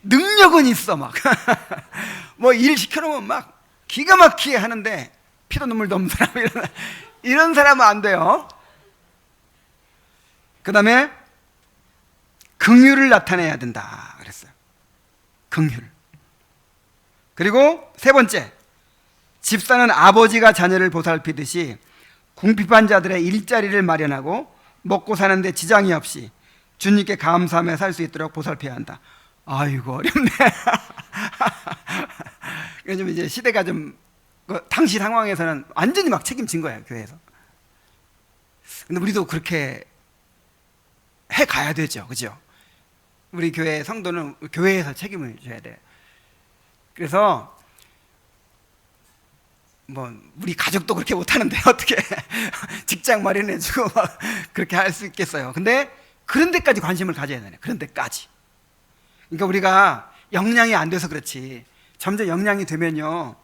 [SPEAKER 1] 능력은 있어 막. 뭐 일 시켜놓으면 막 기가 막히게 하는데 피도 눈물도 없는 사람. 이런 사람은 안 돼요. 그 다음에 긍휼을 나타내야 된다 그랬어요. 긍휼. 그리고 세 번째, 집사는 아버지가 자녀를 보살피듯이 궁핍한 자들의 일자리를 마련하고 먹고 사는데 지장이 없이 주님께 감사하며 살 수 있도록 보살펴야 한다. 아이고 어렵네. 요즘 이제 시대가 좀 당시 상황에서는 완전히 막 책임진 거예요, 교회에서. 근데 우리도 그렇게 해 가야 되죠, 그죠? 우리 교회 성도는 교회에서 책임을 져야 돼. 그래서 뭐 우리 가족도 그렇게 못하는데 어떻게 직장 마련해주고 막 그렇게 할 수 있겠어요? 근데 그런 데까지 관심을 가져야 되네. 그런 데까지. 그러니까 우리가 역량이 안 돼서 그렇지. 점점 역량이 되면요,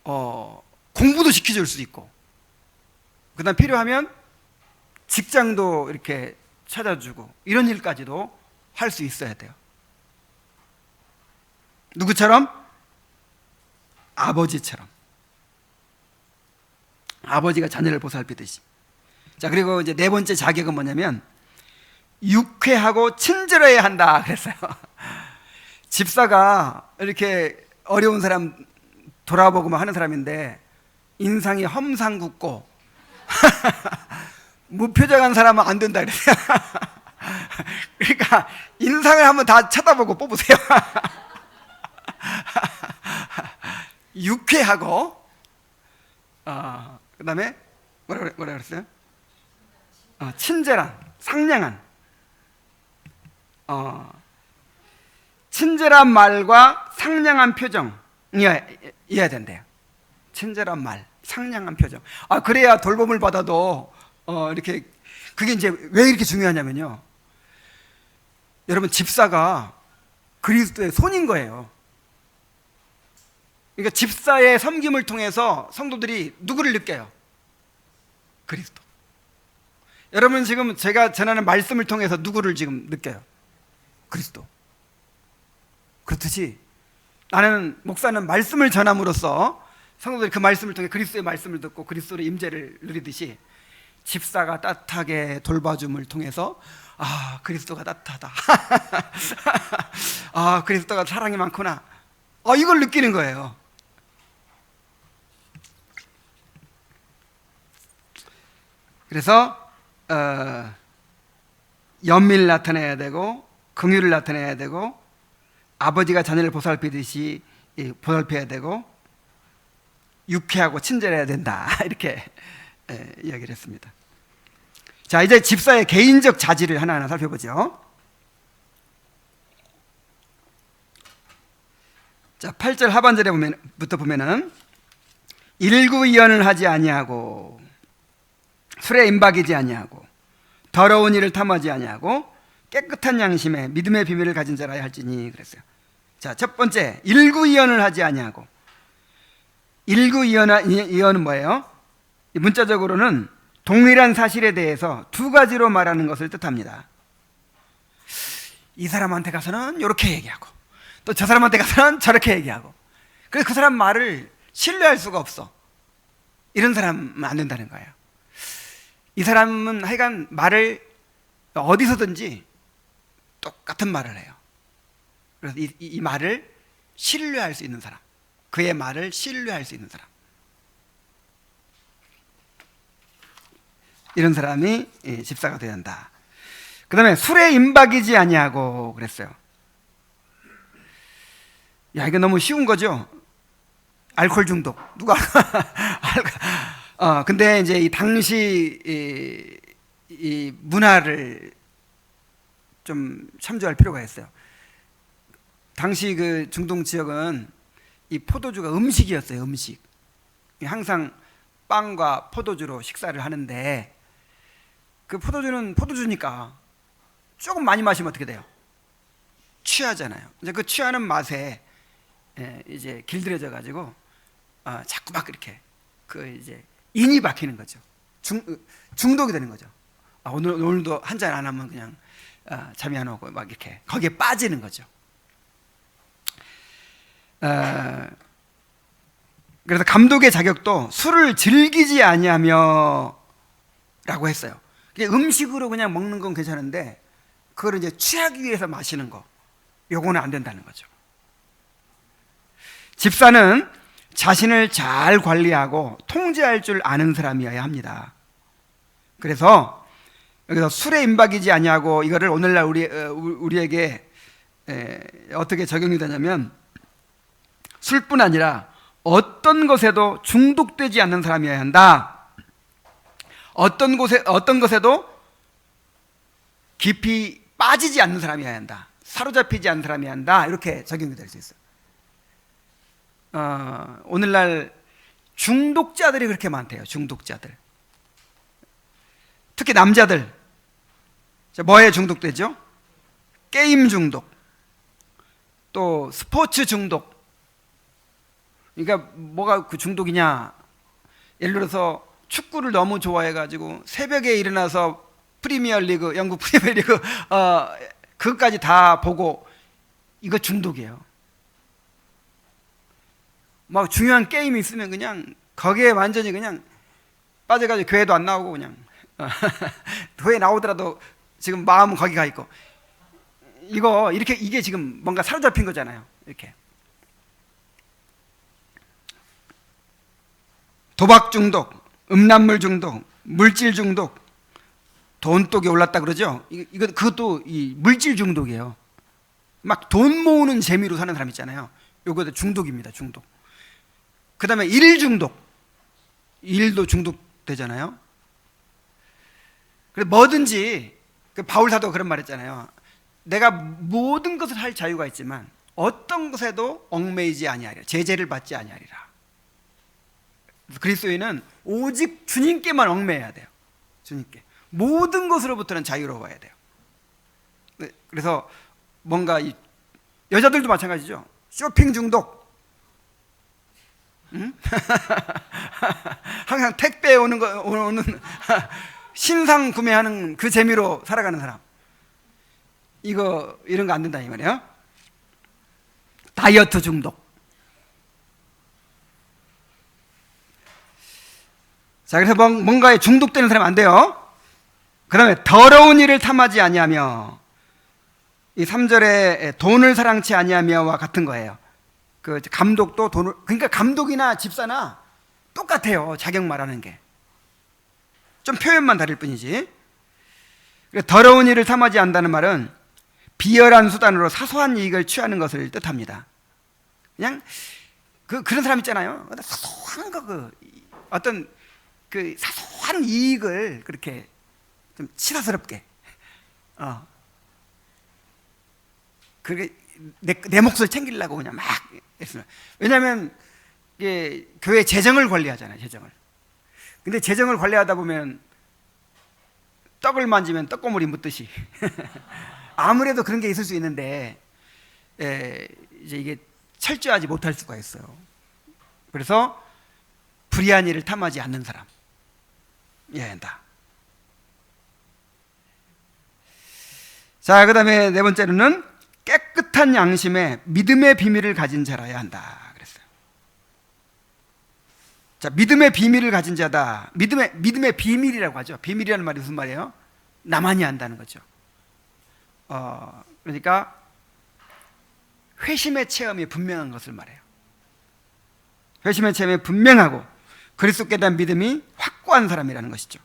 [SPEAKER 1] 공부도 시켜줄 수 있고, 그다음 필요하면 직장도 이렇게 찾아주고 이런 일까지도 할 수 있어야 돼요. 누구처럼? 아버지처럼. 아버지가 자녀를 보살피듯이. 자, 그리고 이제 네 번째 자격은 뭐냐면 유쾌하고 친절해야 한다 그랬어요. 집사가 이렇게 어려운 사람 돌아보고 하는 사람인데 인상이 험상궂고 무표정한 사람은 안 된다 그랬어요. 그러니까 인상을 한번 다 쳐다보고 뽑으세요. 유쾌하고, 그 다음에 뭐라 그랬어요? 친절한, 상냥한, 친절한 말과 상냥한 표정이어야 된대요. 친절한 말, 상냥한 표정. 그래야 돌봄을 받아도 이렇게. 그게 이제 왜 이렇게 중요하냐면요, 여러분, 집사가 그리스도의 손인 거예요. 그러니까 집사의 섬김을 통해서 성도들이 누구를 느껴요? 그리스도. 여러분, 지금 제가 전하는 말씀을 통해서 누구를 지금 느껴요? 그리스도. 그렇듯이 나는, 목사는 말씀을 전함으로써 성도들이 그 말씀을 통해 그리스도의 말씀을 듣고 그리스도의 임재를 누리듯이 집사가 따뜻하게 돌봐줌을 통해서 그리스도가 따뜻하다. 그리스도가 사랑이 많구나. 이걸 느끼는 거예요. 그래서 연민을 나타내야 되고 긍휼을 나타내야 되고 아버지가 자녀를 보살피듯이 보살펴야 되고 유쾌하고 친절해야 된다. 이렇게 이야기를 했습니다. 자, 이제 집사의 개인적 자질을 하나하나 살펴보죠. 자, 8절 하반절에 부터 보면은 일구이연을 하지 아니하고 술에 임박이지 아니하고 더러운 일을 탐하지 아니하고 깨끗한 양심에 믿음의 비밀을 가진 자라야 할지니 그랬어요. 자, 첫 번째, 일구이연을 하지 아니하고. 일구이연은 뭐예요? 문자적으로는 동일한 사실에 대해서 두 가지로 말하는 것을 뜻합니다. 이 사람한테 가서는 이렇게 얘기하고 또 저 사람한테 가서는 저렇게 얘기하고. 그래서 그 사람 말을 신뢰할 수가 없어. 이런 사람은 안 된다는 거예요. 이 사람은 하여간 말을 어디서든지 똑같은 말을 해요. 그래서 이 말을 신뢰할 수 있는 사람, 그의 말을 신뢰할 수 있는 사람, 이런 사람이 집사가 되어야 한다. 그 다음에 술에 임박이지 아니하고 그랬어요. 야, 이거 너무 쉬운 거죠? 알코올 중독. 누가 근데 이제 이 당시 이 문화를 좀 참조할 필요가 있어요. 당시 그 중동 지역은 이 포도주가 음식이었어요. 음식. 항상 빵과 포도주로 식사를 하는데, 그 포도주는 포도주니까 조금 많이 마시면 어떻게 돼요? 취하잖아요. 이제 그 취하는 맛에 이제 길들여져 가지고 자꾸 막 이렇게 그 이제 인이 박히는 거죠. 중독이 되는 거죠. 오늘도 한 잔 안 하면 그냥 잠이 안 오고 막 이렇게 거기에 빠지는 거죠. 그래서 감독의 자격도 술을 즐기지 아니하며 라고 했어요. 음식으로 그냥 먹는 건 괜찮은데 그걸 이제 취하기 위해서 마시는 거, 요거는 안 된다는 거죠. 집사는 자신을 잘 관리하고 통제할 줄 아는 사람이어야 합니다. 그래서 여기서 술에 임박이지 아니하고 이거를 오늘날 우리에게 어떻게 적용이 되냐면, 술뿐 아니라 어떤 것에도 중독되지 않는 사람이어야 한다. 어떤 것에도 깊이 빠지지 않는 사람이어야 한다. 사로잡히지 않는 사람이어야 한다. 이렇게 적용이 될 수 있어요. 오늘날 중독자들이 그렇게 많대요. 중독자들. 특히 남자들. 뭐에 중독되죠? 게임 중독, 또 스포츠 중독. 그러니까 뭐가 그 중독이냐? 예를 들어서 축구를 너무 좋아해가지고 새벽에 일어나서 프리미어리그, 영국 프리미어리그 그것까지 다 보고, 이거 중독이에요. 막 중요한 게임이 있으면 그냥 거기에 완전히 그냥 빠져가지고 교회도 안 나오고 그냥 교회 나오더라도 지금 마음은 거기 가 있고, 이게 지금 뭔가 사로잡힌 거잖아요. 이렇게 도박 중독, 음란물 중독, 물질 중독, 돈독이 올랐다 그러죠. 그것도 이 물질 중독이에요. 막 돈 모으는 재미로 사는 사람 있잖아요. 요것도 중독입니다. 중독. 그 다음에 일 중독. 일도 중독되잖아요. 그래서 뭐든지, 바울 사도가 그런 말 했잖아요. 내가 모든 것을 할 자유가 있지만 어떤 것에도 얽매이지 아니하리라. 제재를 받지 아니하리라. 그리스도인은 오직 주님께만 얽매여야 돼요. 주님께. 모든 것으로부터는 자유로워야 돼요. 그래서 뭔가 여자들도 마찬가지죠. 쇼핑 중독. 응? 항상 택배에 오는 신상 구매하는 그 재미로 살아가는 사람. 이런 거 안 된다 이 말이에요. 다이어트 중독. 자, 그래서 뭔가에 중독되는 사람 안 돼요. 그 다음에 더러운 일을 탐하지 아니하며, 이 3절에 돈을 사랑치 아니하며와 같은 거예요. 그 감독도 돈을, 그러니까 감독이나 집사나 똑같아요. 자격 말하는 게. 좀 표현만 다를 뿐이지. 더러운 일을 탐하지 않는다는 말은 비열한 수단으로 사소한 이익을 취하는 것을 뜻합니다. 그냥 그런 사람 있잖아요. 사소한 거, 어떤 그 사소한 이익을 그렇게 좀 치사스럽게, 그게 내 몫을 챙기려고 그냥 막 했어요. 왜냐하면 이게 교회 재정을 관리하잖아요. 재정을. 근데 재정을 관리하다 보면 떡을 만지면 떡고물이 묻듯이 아무래도 그런 게 있을 수 있는데, 이제 이게 철저하지 못할 수가 있어요. 그래서 불의한 일을 탐하지 않는 사람이어야 한다. 자, 그 다음에 네 번째로는 깨끗한 양심에 믿음의 비밀을 가진 자라야 한다 그랬어요. 자, 믿음의 비밀을 가진 자다. 믿음의 비밀이라고 하죠. 비밀이라는 말이 무슨 말이에요? 나만이 안다는 거죠. 그러니까 회심의 체험이 분명한 것을 말해요. 회심의 체험이 분명하고 그리스도께 대한 믿음이 확고한 사람이라는 것이죠.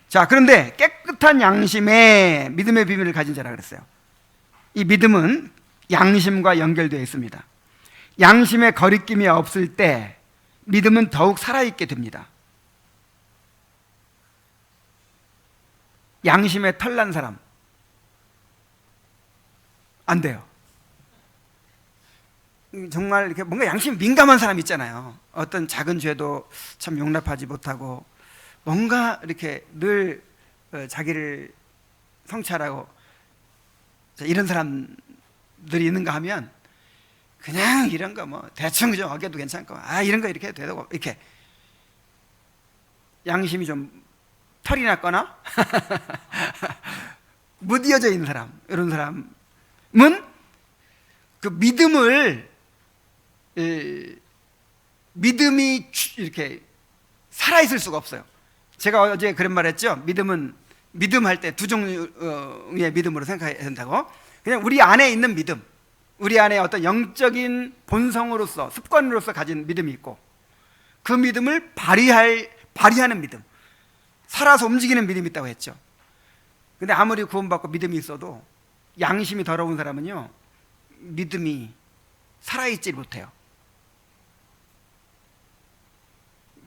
[SPEAKER 1] 자, 그런데 깨끗한 양심에 믿음의 비밀을 가진 자라 그랬어요. 이 믿음은 양심과 연결되어 있습니다. 양심에 거리낌이 없을 때 믿음은 더욱 살아있게 됩니다. 양심에 털난 사람 안 돼요. 정말 이렇게 뭔가 양심 민감한 사람 있잖아요. 어떤 작은 죄도 참 용납하지 못하고 뭔가 이렇게 늘 자기를 성찰하고 이런 사람들이 있는가 하면 그냥 이런 거 뭐 대충 좀 어겨도 괜찮고 이런 거 이렇게 해도 되고 이렇게 양심이 좀 털이 났거나 무디어져 있는 사람, 이런 사람은 그 믿음이 이렇게 살아있을 수가 없어요. 제가 어제 그런 말 했죠. 믿음 할 때 두 종류의 믿음으로 생각해야 된다고. 그냥 우리 안에 있는 믿음, 우리 안에 어떤 영적인 본성으로서 습관으로서 가진 믿음이 있고, 그 믿음을 발휘하는 믿음, 살아서 움직이는 믿음이 있다고 했죠. 근데 아무리 구원받고 믿음이 있어도 양심이 더러운 사람은요, 믿음이 살아있지 못해요.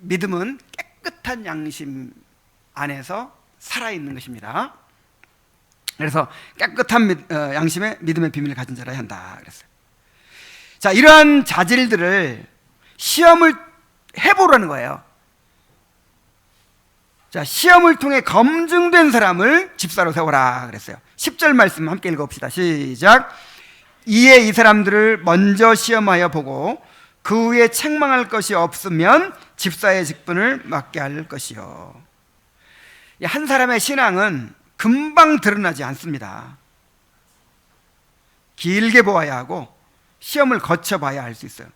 [SPEAKER 1] 믿음은 깨끗한 양심 안에서 살아있는 것입니다. 그래서 깨끗한 양심에 믿음의 비밀을 가진 자라야 한다 그랬어요. 자, 이러한 자질들을 시험을 해보라는 거예요. 자, 시험을 통해 검증된 사람을 집사로 세워라 그랬어요. 10절 말씀 함께 읽어봅시다. 시작. 이에 이 사람들을 먼저 시험하여 보고 그 후에 책망할 것이 없으면 집사의 직분을 맡게 할 것이요. 한 사람의 신앙은 금방 드러나지 않습니다. 길게 보아야 하고 시험을 거쳐봐야 할 수 있어요.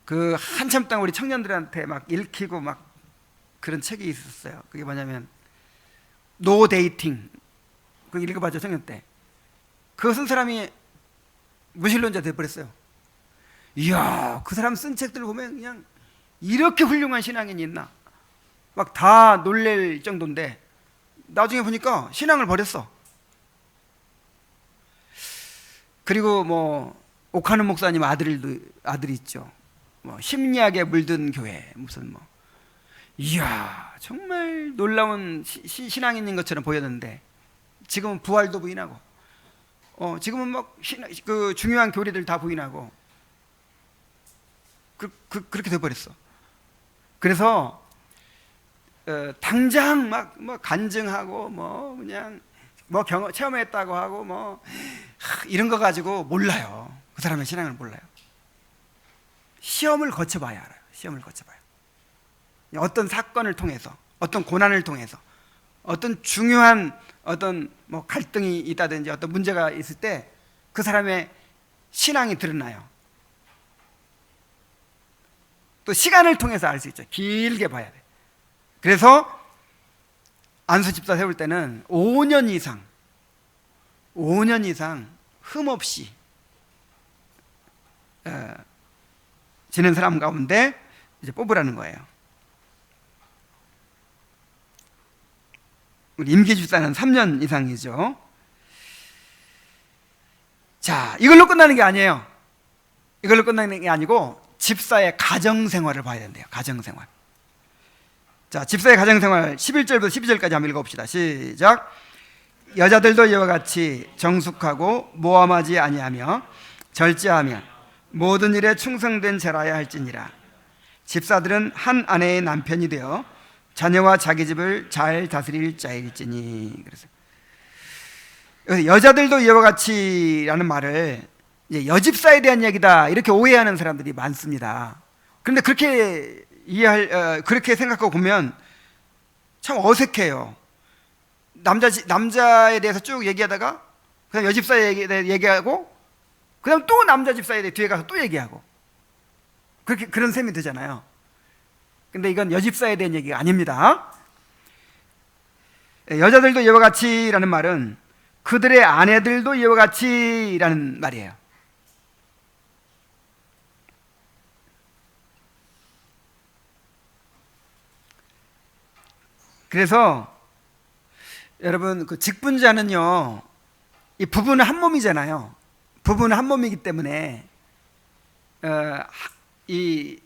[SPEAKER 1] 그 한참 동안 우리 청년들한테 막 읽히고 막 그런 책이 있었어요. 그게 뭐냐면 노 데이팅. 그거 읽어봤죠, 청년 때. 그거 쓴 사람이 무신론자 돼버렸어요. 이야, 그 사람 쓴 책들 보면 그냥 이렇게 훌륭한 신앙인이 있나 막 다 놀랄 정도인데 나중에 보니까 신앙을 버렸어. 그리고 뭐 오카노 목사님 아들이 있죠. 뭐 심리학에 물든 교회 무슨 뭐 이야, 정말 놀라운 신앙인인 것처럼 보였는데 지금은 부활도 부인하고 지금은 막 그 중요한 교리들 다 부인하고 그렇게 돼버렸어. 그래서 당장 막 뭐 간증하고 뭐 그냥 뭐 체험했다고 하고 뭐 이런 거 가지고 몰라요. 그 사람의 신앙을 몰라요. 시험을 거쳐봐야 알아요. 시험을 거쳐봐요. 어떤 사건을 통해서, 어떤 고난을 통해서, 어떤 중요한 어떤 뭐 갈등이 있다든지 어떤 문제가 있을 때 그 사람의 신앙이 드러나요. 또 시간을 통해서 알 수 있죠. 길게 봐야 돼. 그래서 안수 집사 세울 때는 5년 이상 흠없이 지낸 사람 가운데 이제 뽑으라는 거예요. 우리 임기 집사는 3년 이상이죠. 자, 이걸로 끝나는 게 아니에요. 이걸로 끝나는 게 아니고 집사의 가정생활을 봐야 된대요. 가정생활. 자, 집사의 가정생활 11절부터 12절까지 한번 읽어봅시다. 시작. 여자들도 이와 같이 정숙하고 모함하지 아니하며 절제하며 모든 일에 충성된 자라야 할지니라. 집사들은 한 아내의 남편이 되어 자녀와 자기 집을 잘 다스릴 자일지니. 그래서 여자들도 이와 같이라는 말을 이제 여집사에 대한 이야기다 이렇게 오해하는 사람들이 많습니다. 그런데 그렇게 생각하고 보면 참 어색해요. 남자에 대해서 쭉 얘기하다가 그다음 여집사에 얘기하고 그다음 또 남자 집사에 대해 뒤에 가서 또 얘기하고 그런 셈이 되잖아요. 근데 이건 여집사에 대한 얘기가 아닙니다. 여자들도 이와 같이라는 말은 그들의 아내들도 이와 같이라는 말이에요. 그래서 여러분 그 직분자는요, 이 부부는 한 몸이잖아요. 부부는 한 몸이기 때문에 이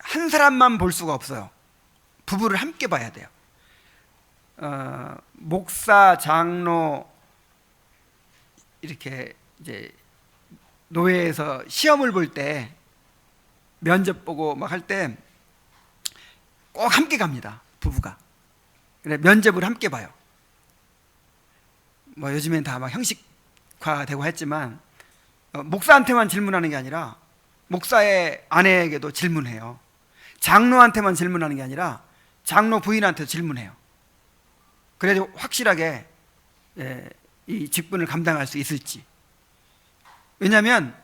[SPEAKER 1] 한 사람만 볼 수가 없어요. 부부를 함께 봐야 돼요. 목사, 장로 이렇게 이제 노예에서 시험을 볼 때 면접 보고 막 할 때 꼭 함께 갑니다. 부부가. 그래 면접을 함께 봐요. 뭐 요즘엔 다 막 형식화되고 했지만 목사한테만 질문하는 게 아니라 목사의 아내에게도 질문해요. 장로한테만 질문하는 게 아니라 장로 부인한테도 질문해요. 그래야 확실하게 이 직분을 감당할 수 있을지. 왜냐하면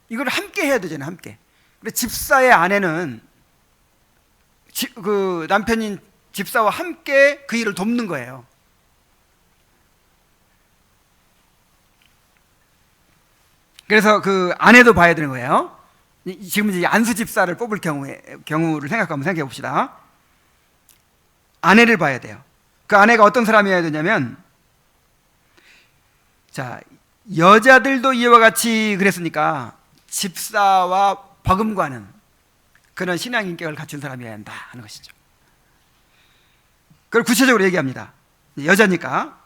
[SPEAKER 1] 이걸 함께 해야 되잖아요. 함께. 근데 집사의 아내는 그 남편인 집사와 함께 그 일을 돕는 거예요. 그래서 그 아내도 봐야 되는 거예요. 지금 이제 안수 집사를 뽑을 경우를 한번 생각해 봅시다. 아내를 봐야 돼요. 그 아내가 어떤 사람이어야 되냐면, 자, 여자들도 이와 같이 그랬으니까 집사와 버금가는 그런 신앙 인격을 갖춘 사람이어야 한다 하는 것이죠. 그걸 구체적으로 얘기합니다. 여자니까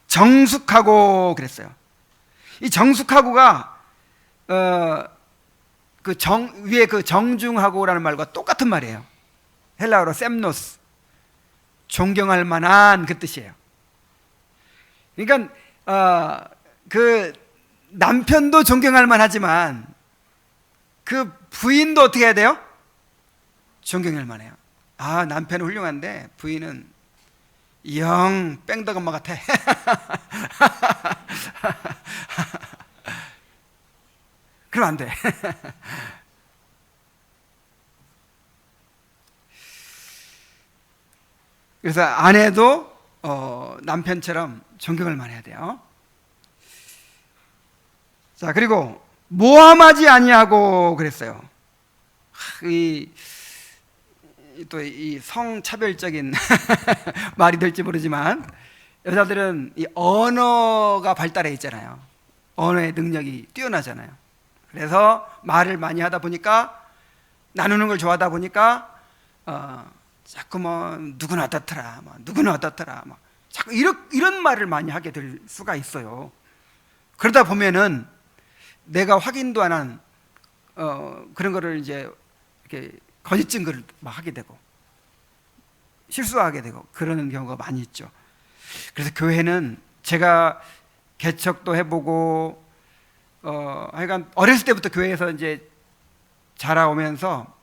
[SPEAKER 1] 정숙하고 그랬어요. 이 정숙하고가 위에 그 정중하고라는 말과 똑같은 말이에요. 헬라어로 셈노스, 존경할 만한 그 뜻이에요. 그러니까 그 남편도 존경할 만하지만 그 부인도 어떻게 해야 돼요? 존경할 만해요. 아, 남편은 훌륭한데 부인은 영 뺑덕 엄마 같아. 그러면 안 돼. 그래서 아내도 남편처럼 존경을 많이 해야 돼요. 자, 그리고 모함하지 아니하고 그랬어요. 또 이 성차별적인 말이 될지 모르지만 여자들은 이 언어가 발달해 있잖아요. 언어의 능력이 뛰어나잖아요. 그래서 말을 많이 하다 보니까, 나누는 걸 좋아하다 보니까 자꾸 뭐 누구는 어떻더라, 뭐 누구는 어떻더라, 뭐 자꾸 이런 말을 많이 하게 될 수가 있어요. 그러다 보면은 내가 확인도 안 한 그런 거를 이제 이렇게 거짓 증거를 막 하게 되고 실수하게 되고 그러는 경우가 많이 있죠. 그래서 교회는 제가 개척도 해보고 하여간 어렸을 때부터 교회에서 이제 자라오면서,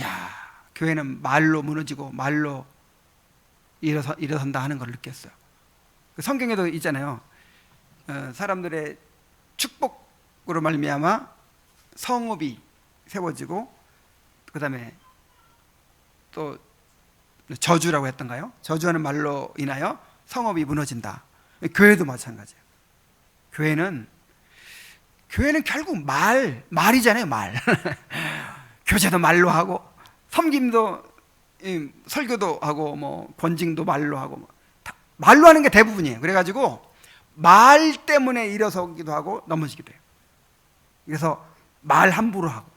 [SPEAKER 1] 야, 교회는 말로 무너지고 말로 일어선다 하는 걸 느꼈어요. 성경에도 있잖아요. 사람들의 축복으로 말미암아 성읍이 세워지고, 그 다음에 또 저주라고 했던가요? 저주하는 말로 인하여 성읍이 무너진다. 교회도 마찬가지예요. 교회는 결국 말이잖아요. 말. 교제도 말로 하고, 섬김도, 설교도 하고, 뭐 권징도 말로 하고, 뭐 말로 하는 게 대부분이에요. 그래가지고 말 때문에 일어서기도 하고 넘어지기도 해요. 그래서 말 함부로 하고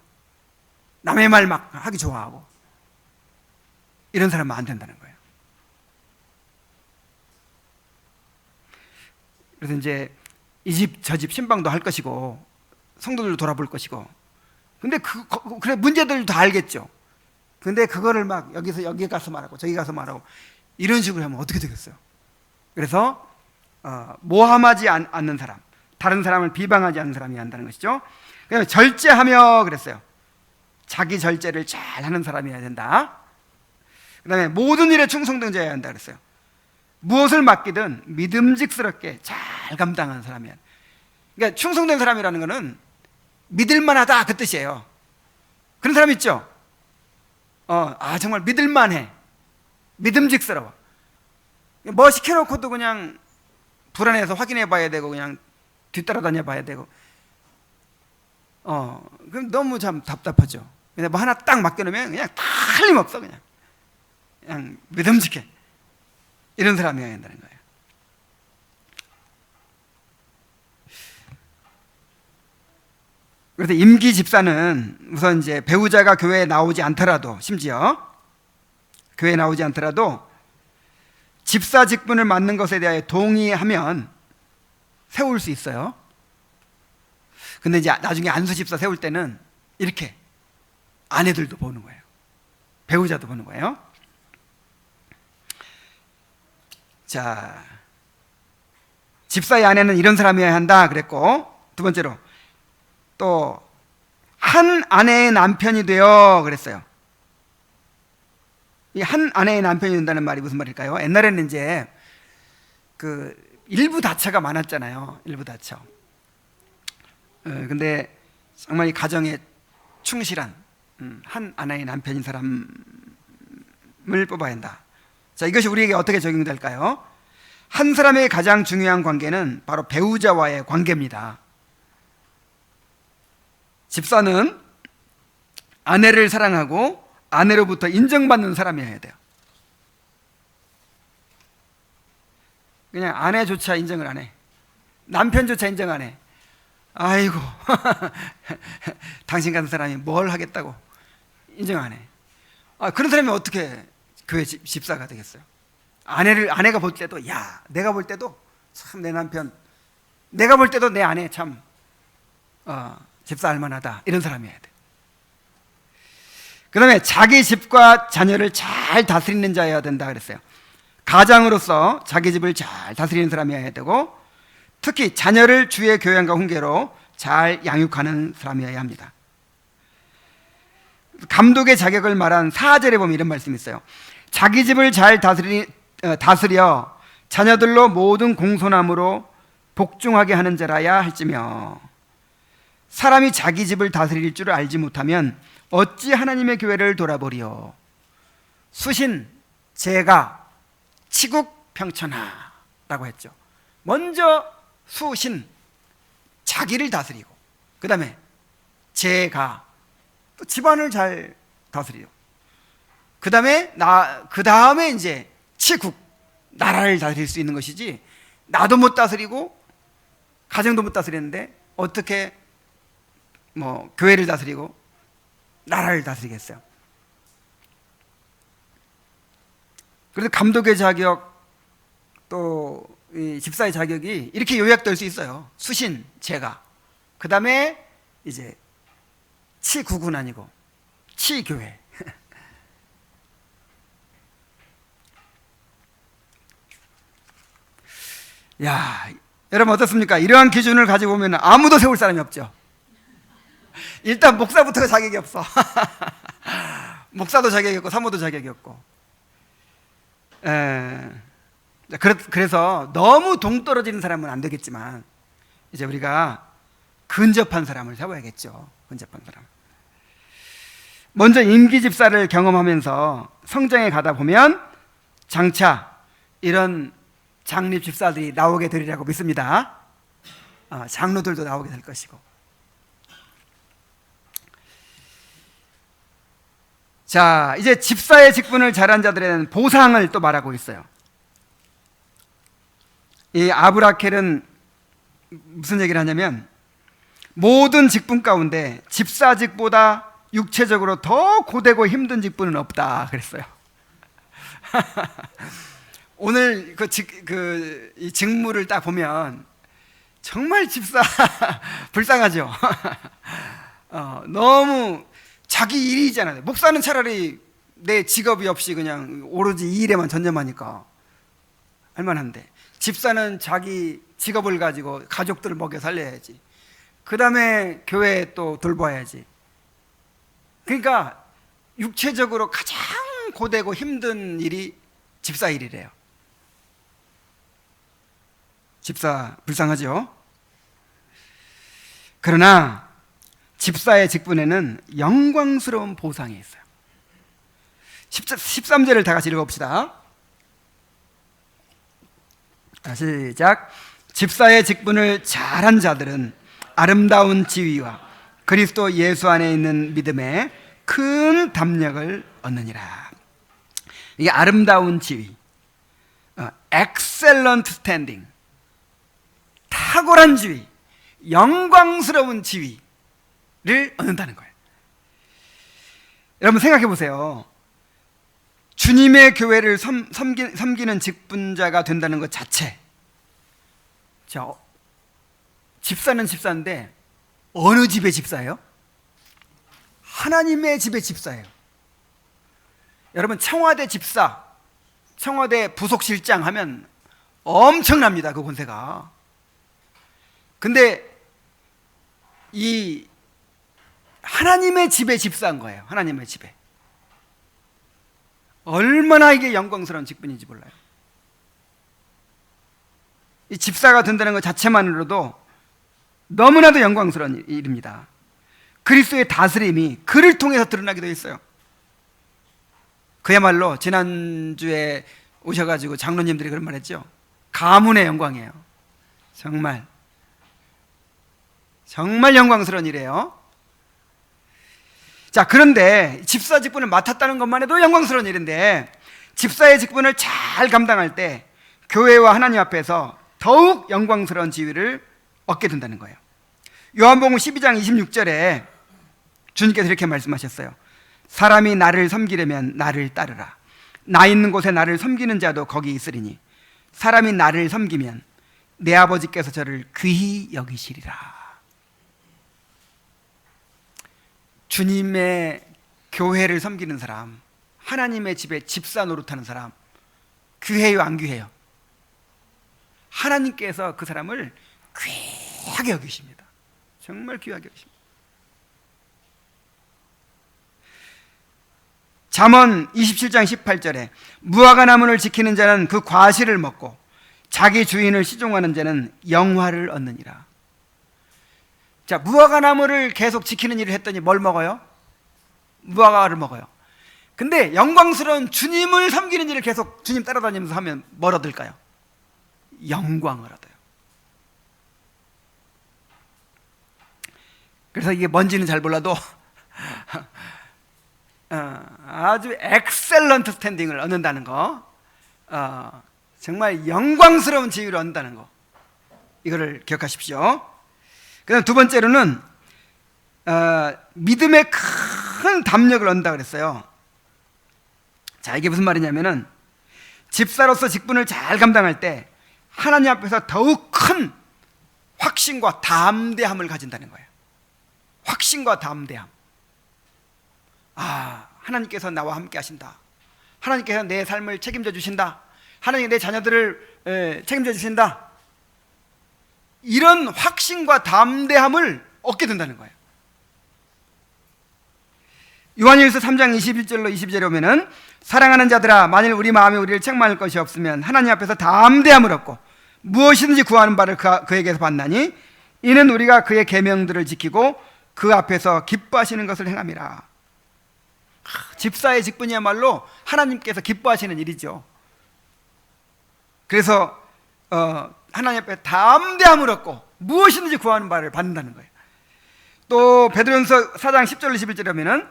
[SPEAKER 1] 남의 말 막 하기 좋아하고 이런 사람은 안 된다는 거예요. 그래서 이제 이 집 저 집 신방도 할 것이고 성도들도 돌아볼 것이고, 근데 그래 문제들도 다 알겠죠. 근데 그거를 막 여기 가서 말하고 저기 가서 말하고 이런 식으로 하면 어떻게 되겠어요? 그래서 모함하지 않는 사람, 다른 사람을 비방하지 않는 사람이 한다는 것이죠. 그다음에 절제하며 그랬어요. 자기 절제를 잘 하는 사람이어야 된다. 그 다음에 모든 일에 충성되어야 한다 그랬어요. 무엇을 맡기든 믿음직스럽게 잘 감당하는 사람이야. 그러니까 충성된 사람이라는 것은 믿을만하다 그 뜻이에요. 그런 사람 있죠? 정말 믿을만해. 믿음직스러워. 뭐 시켜놓고도 그냥 불안해서 확인해 봐야 되고 그냥 뒤따라다녀 봐야 되고 그럼 너무 참 답답하죠. 근데 뭐 하나 딱 맡겨놓으면 그냥 틀림없어. 그냥 믿음직해. 이런 사람이어야 한다는 거예요. 그래서 임기 집사는 우선 이제 배우자가 교회에 나오지 않더라도, 심지어 교회에 나오지 않더라도 집사 직분을 맡는 것에 대하여 동의하면 세울 수 있어요. 근데 이제 나중에 안수 집사 세울 때는 이렇게 아내들도 보는 거예요. 배우자도 보는 거예요. 자, 집사의 아내는 이런 사람이어야 한다 그랬고, 두 번째로 또 한 아내의 남편이 되어 그랬어요. 이 한 아내의 남편이 된다는 말이 무슨 말일까요? 옛날에는 이제 그 일부 다처가 많았잖아요. 일부 다처. 근데 정말 이 가정에 충실한 한 아내의 남편인 사람을 뽑아야 한다. 자, 이것이 우리에게 어떻게 적용될까요? 한 사람의 가장 중요한 관계는 바로 배우자와의 관계입니다. 집사는 아내를 사랑하고 아내로부터 인정받는 사람이어야 돼요. 그냥 아내조차 인정을 안 해. 남편조차 인정 안 해. 아이고 당신 같은 사람이 뭘 하겠다고 인정 안 해. 그런 사람이 어떻게 교회 집사가 되겠어요? 아내가 볼 때도 내가 볼 때도 참 내 남편, 내가 볼 때도 내 아내 참 집사할 만하다, 이런 사람이어야 돼. 그 다음에 자기 집과 자녀를 잘 다스리는 자여야 된다 그랬어요. 가장으로서 자기 집을 잘 다스리는 사람이어야 되고, 특히 자녀를 주의 교양과 훈계로 잘 양육하는 사람이어야 합니다. 감독의 자격을 말한 4절에 보면 이런 말씀이 있어요. 자기 집을 잘 다스려 자녀들로 모든 공손함으로 복종하게 하는 자라야 할지며, 사람이 자기 집을 다스릴 줄 알지 못하면 어찌 하나님의 교회를 돌아보리요. 수신, 제가, 치국, 평천하 라고 했죠. 먼저 수신, 자기를 다스리고, 그 다음에 제가, 또 집안을 잘 다스리고, 그 다음에 이제 치국, 나라를 다스릴 수 있는 것이지, 나도 못 다스리고 가정도 못 다스리는데 어떻게 교회를 다스리고 나라를 다스리겠어요? 그래서 감독의 자격, 또 이 집사의 자격이 이렇게 요약될 수 있어요. 수신, 제가, 그 다음에 이제 치국은 아니고 치교회. 여러분 어떻습니까? 이러한 기준을 가지고 보면 아무도 세울 사람이 없죠. 일단 목사부터가 자격이 없어. 목사도 자격이 없고 사모도 자격이 없고. 그래서 너무 동떨어지는 사람은 안 되겠지만, 이제 우리가 근접한 사람을 세워야겠죠. 근접한 사람. 먼저 임기 집사를 경험하면서 성장에 가다 보면 장차 이런 장립 집사들이 나오게 되리라고 믿습니다. 장로들도 나오게 될 것이고. 자, 이제 집사의 직분을 잘한 자들에 대한 보상을 또 말하고 있어요. 이 아브라켈은 무슨 얘기를 하냐면, 모든 직분 가운데 집사직보다 육체적으로 더 고되고 힘든 직분은 없다 그랬어요. 오늘 이 직무를 딱 보면 정말 집사 불쌍하죠. 너무 자기 일이잖아요. 목사는 차라리 내 직업이 없이 그냥 오로지 이 일에만 전념하니까 할만한데, 집사는 자기 직업을 가지고 가족들을 먹여 살려야지, 그 다음에 교회 또 돌봐야지. 그러니까 육체적으로 가장 고되고 힘든 일이 집사 일이래요. 집사 불쌍하죠. 그러나 집사의 직분에는 영광스러운 보상이 있어요. 13절을 다 같이 읽어봅시다. 시작. 집사의 직분을 잘한 자들은 아름다운 지위와 그리스도 예수 안에 있는 믿음에 큰 담력을 얻느니라. 이게 아름다운 지위, excellent standing, 탁월한 지위, 영광스러운 지위를 얻는다는 거예요. 여러분 생각해 보세요. 주님의 교회를 섬기는 직분자가 된다는 것 자체. 자, 집사는 집사인데 어느 집의 집사예요? 하나님의 집의 집사예요. 여러분 청와대 집사, 청와대 부속실장 하면 엄청납니다, 그 권세가. 근데 이 하나님의 집의 집사인 거예요. 하나님의 집에. 얼마나 이게 영광스러운 직분인지 몰라요. 이 집사가 된다는 것 자체만으로도 너무나도 영광스러운 일입니다. 그리스도의 다스림이 그를 통해서 드러나게 되어 있어요. 그야말로 지난주에 오셔가지고 장로님들이 그런 말 했죠. 가문의 영광이에요. 정말 영광스러운 일이에요. 자, 그런데 집사 직분을 맡았다는 것만 해도 영광스러운 일인데 집사의 직분을 잘 감당할 때 교회와 하나님 앞에서 더욱 영광스러운 지위를 얻게 된다는 거예요. 요한복음 12장 26절에 주님께서 이렇게 말씀하셨어요. 사람이 나를 섬기려면 나를 따르라. 나 있는 곳에 나를 섬기는 자도 거기 있으리니 사람이 나를 섬기면 내 아버지께서 저를 귀히 여기시리라. 주님의 교회를 섬기는 사람, 하나님의 집에 집사 노릇하는 사람, 귀해요 안 귀해요? 하나님께서 그 사람을 귀하게 여기십니다. 정말 귀하게 여기십니다. 잠언 27장 18절에 무화과 나무를 지키는 자는 그 과실을 먹고 자기 주인을 시종하는 자는 영화를 얻느니라. 자, 무화과 나무를 계속 지키는 일을 했더니 뭘 먹어요? 무화과를 먹어요. 근데 영광스러운 주님을 섬기는 일을 계속 주님 따라다니면서 하면 뭘 얻을까요? 영광을 얻어요. 그래서 이게 뭔지는 잘 몰라도 아주 엑셀런트 스탠딩을 얻는다는 거, 정말 영광스러운 지위를 얻는다는 거, 이거를 기억하십시오. 그다음 두 번째로는 믿음의 큰 담력을 얻는다 그랬어요. 자, 이게 무슨 말이냐면은 집사로서 직분을 잘 감당할 때 하나님 앞에서 더욱 큰 확신과 담대함을 가진다는 거예요. 확신과 담대함. 하나님께서 나와 함께 하신다. 하나님께서 내 삶을 책임져 주신다. 하나님이 내 자녀들을 책임져 주신다. 이런 확신과 담대함을 얻게 된다는 거예요. 요한일서 3장 21절로 22절에 오면은 사랑하는 자들아, 만일 우리 마음이 우리를 책망할 것이 없으면 하나님 앞에서 담대함을 얻고 무엇이든지 구하는 바를 그에게서 받나니 이는 우리가 그의 계명들을 지키고 그 앞에서 기뻐하시는 것을 행함이라. 집사의 직분이야말로 하나님께서 기뻐하시는 일이죠. 그래서 하나님 앞에 담대함을 얻고 무엇이든지 구하는 바를 받는다는 거예요. 또 베드로전서 4장 10절로 11절에 보면은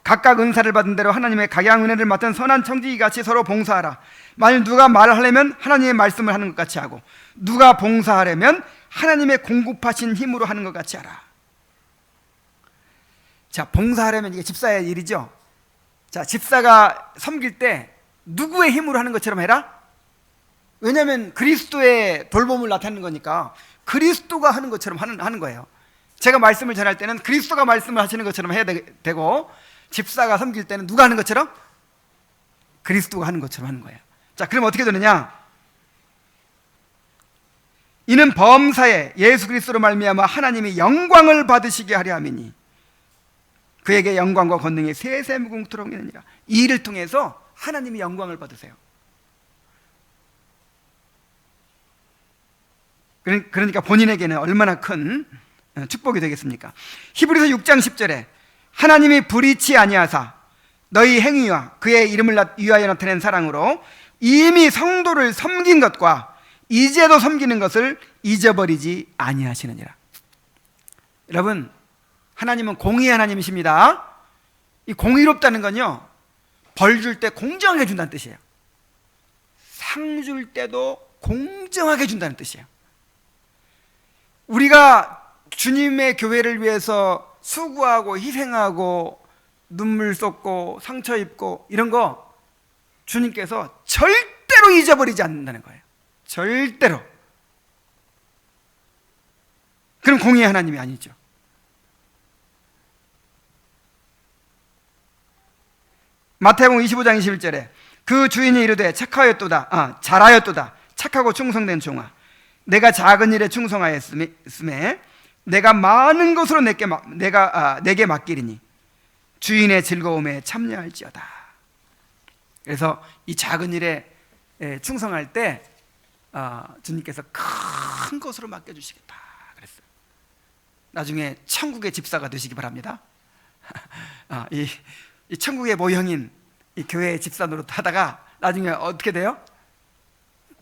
[SPEAKER 1] 각각 은사를 받은 대로 하나님의 각양 은혜를 맡은 선한 청지기 같이 서로 봉사하라. 만일 누가 말을 하려면 하나님의 말씀을 하는 것 같이 하고 누가 봉사하려면 하나님의 공급하신 힘으로 하는 것 같이 하라. 자, 봉사하려면 이게 집사의 일이죠. 자, 집사가 섬길 때 누구의 힘으로 하는 것처럼 해라? 왜냐하면 그리스도의 돌봄을 나타내는 거니까 그리스도가 하는 것처럼 하는 거예요. 제가 말씀을 전할 때는 그리스도가 말씀을 하시는 것처럼 해야 되고, 집사가 섬길 때는 누가 하는 것처럼? 그리스도가 하는 것처럼 하는 거예요. 자, 그럼 어떻게 되느냐? 이는 범사에 예수 그리스도로 말미암아 하나님이 영광을 받으시게 하려 함이니 그에게 영광과 권능이 세세무궁토록 있느니라. 이 일을 통해서 하나님이 영광을 받으세요. 그러니까 본인에게는 얼마나 큰 축복이 되겠습니까? 히브리서 6장 10절에 하나님이 불의치 아니하사 너희 행위와 그의 이름을 위하여 나타낸 사랑으로 이미 성도를 섬긴 것과 이제도 섬기는 것을 잊어버리지 아니하시느니라. 여러분, 하나님은 공의의 하나님이십니다. 이 공의롭다는 건요, 벌 줄 때 공정하게 준다는 뜻이에요. 상 줄 때도 공정하게 준다는 뜻이에요. 우리가 주님의 교회를 위해서 수고하고 희생하고 눈물 쏟고 상처 입고 이런 거 주님께서 절대로 잊어버리지 않는다는 거예요. 절대로. 그럼 공의의 하나님이 아니죠. 마태복음 25장 21절에 그 주인이 이르되 잘하였도다 착하고 충성된 종아 내가 작은 일에 충성하였음에 내가 많은 것으로 내게 맡기리니 주인의 즐거움에 참여할지어다. 그래서 이 작은 일에 충성할 때 주님께서 큰 것으로 맡겨주시겠다 그랬어요. 나중에 천국의 집사가 되시기 바랍니다. 이 천국의 모형인 이 교회의 집사 노릇 하다가 나중에 어떻게 돼요?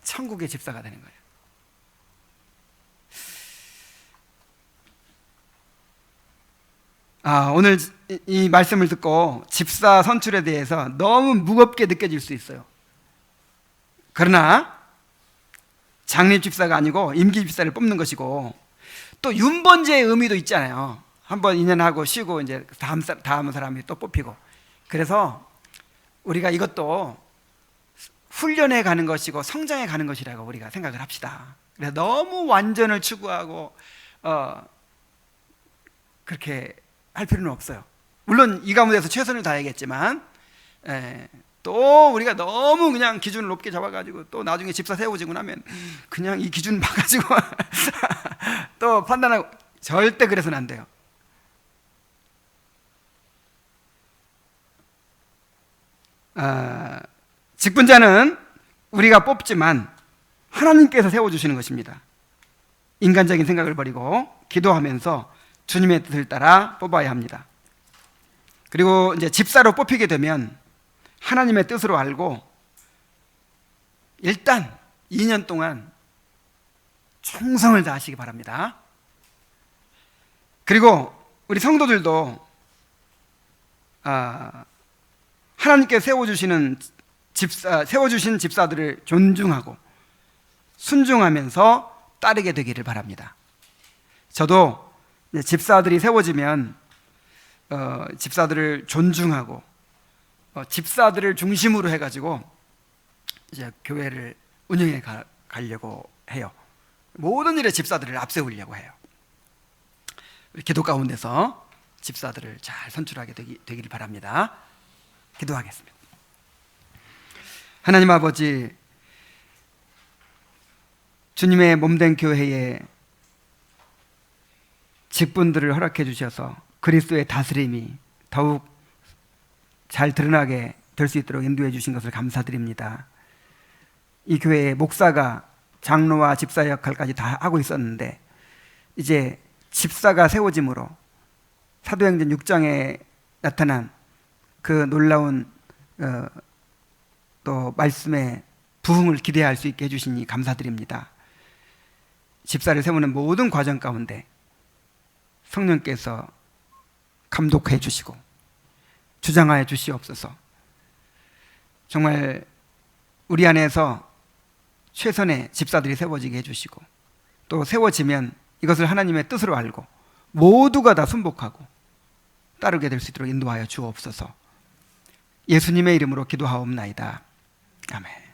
[SPEAKER 1] 천국의 집사가 되는 거예요. 오늘 이 말씀을 듣고 집사 선출에 대해서 너무 무겁게 느껴질 수 있어요. 그러나 장립 집사가 아니고 임기 집사를 뽑는 것이고 또 윤번제의 의미도 있잖아요. 한번 2년 하고 쉬고 이제 다음 사람이 또 뽑히고. 그래서 우리가 이것도 훈련해 가는 것이고 성장해 가는 것이라고 우리가 생각을 합시다. 그래서 너무 완전을 추구하고 그렇게 할 필요는 없어요. 물론 이 가운데서 최선을 다해야겠지만 또 우리가 너무 그냥 기준을 높게 잡아가지고 또 나중에 집사 세워지고 나면 그냥 이 기준 봐가지고 또 판단하고 절대 그래서는 안 돼요. 직분자는 우리가 뽑지만 하나님께서 세워주시는 것입니다. 인간적인 생각을 버리고 기도하면서 주님의 뜻을 따라 뽑아야 합니다. 그리고 이제 집사로 뽑히게 되면 하나님의 뜻으로 알고 일단 2년 동안 충성을 다하시기 바랍니다. 그리고 우리 성도들도 하나님께 세워주신 집사들을 존중하고 순종하면서 따르게 되기를 바랍니다. 저도 집사들이 세워지면 집사들을 존중하고 집사들을 중심으로 해가지고 이제 교회를 운영해 가려고 해요. 모든 일에 집사들을 앞세우려고 해요. 기도 가운데서 집사들을 잘 선출하게 되기를 바랍니다. 기도하겠습니다. 하나님 아버지, 주님의 몸된 교회에 직분들을 허락해 주셔서 그리스도의 다스림이 더욱 잘 드러나게 될 수 있도록 인도해 주신 것을 감사드립니다. 이 교회의 목사가 장로와 집사 역할까지 다 하고 있었는데 이제 집사가 세워짐으로 사도행전 6장에 나타난 그 놀라운 또 말씀의 부흥을 기대할 수 있게 해주시니 감사드립니다. 집사를 세우는 모든 과정 가운데 성령께서 감독해 주시고 주장하여 주시옵소서. 정말 우리 안에서 최선의 집사들이 세워지게 해주시고 또 세워지면 이것을 하나님의 뜻으로 알고 모두가 다 순복하고 따르게 될 수 있도록 인도하여 주옵소서. 예수님의 이름으로 기도하옵나이다. 아멘.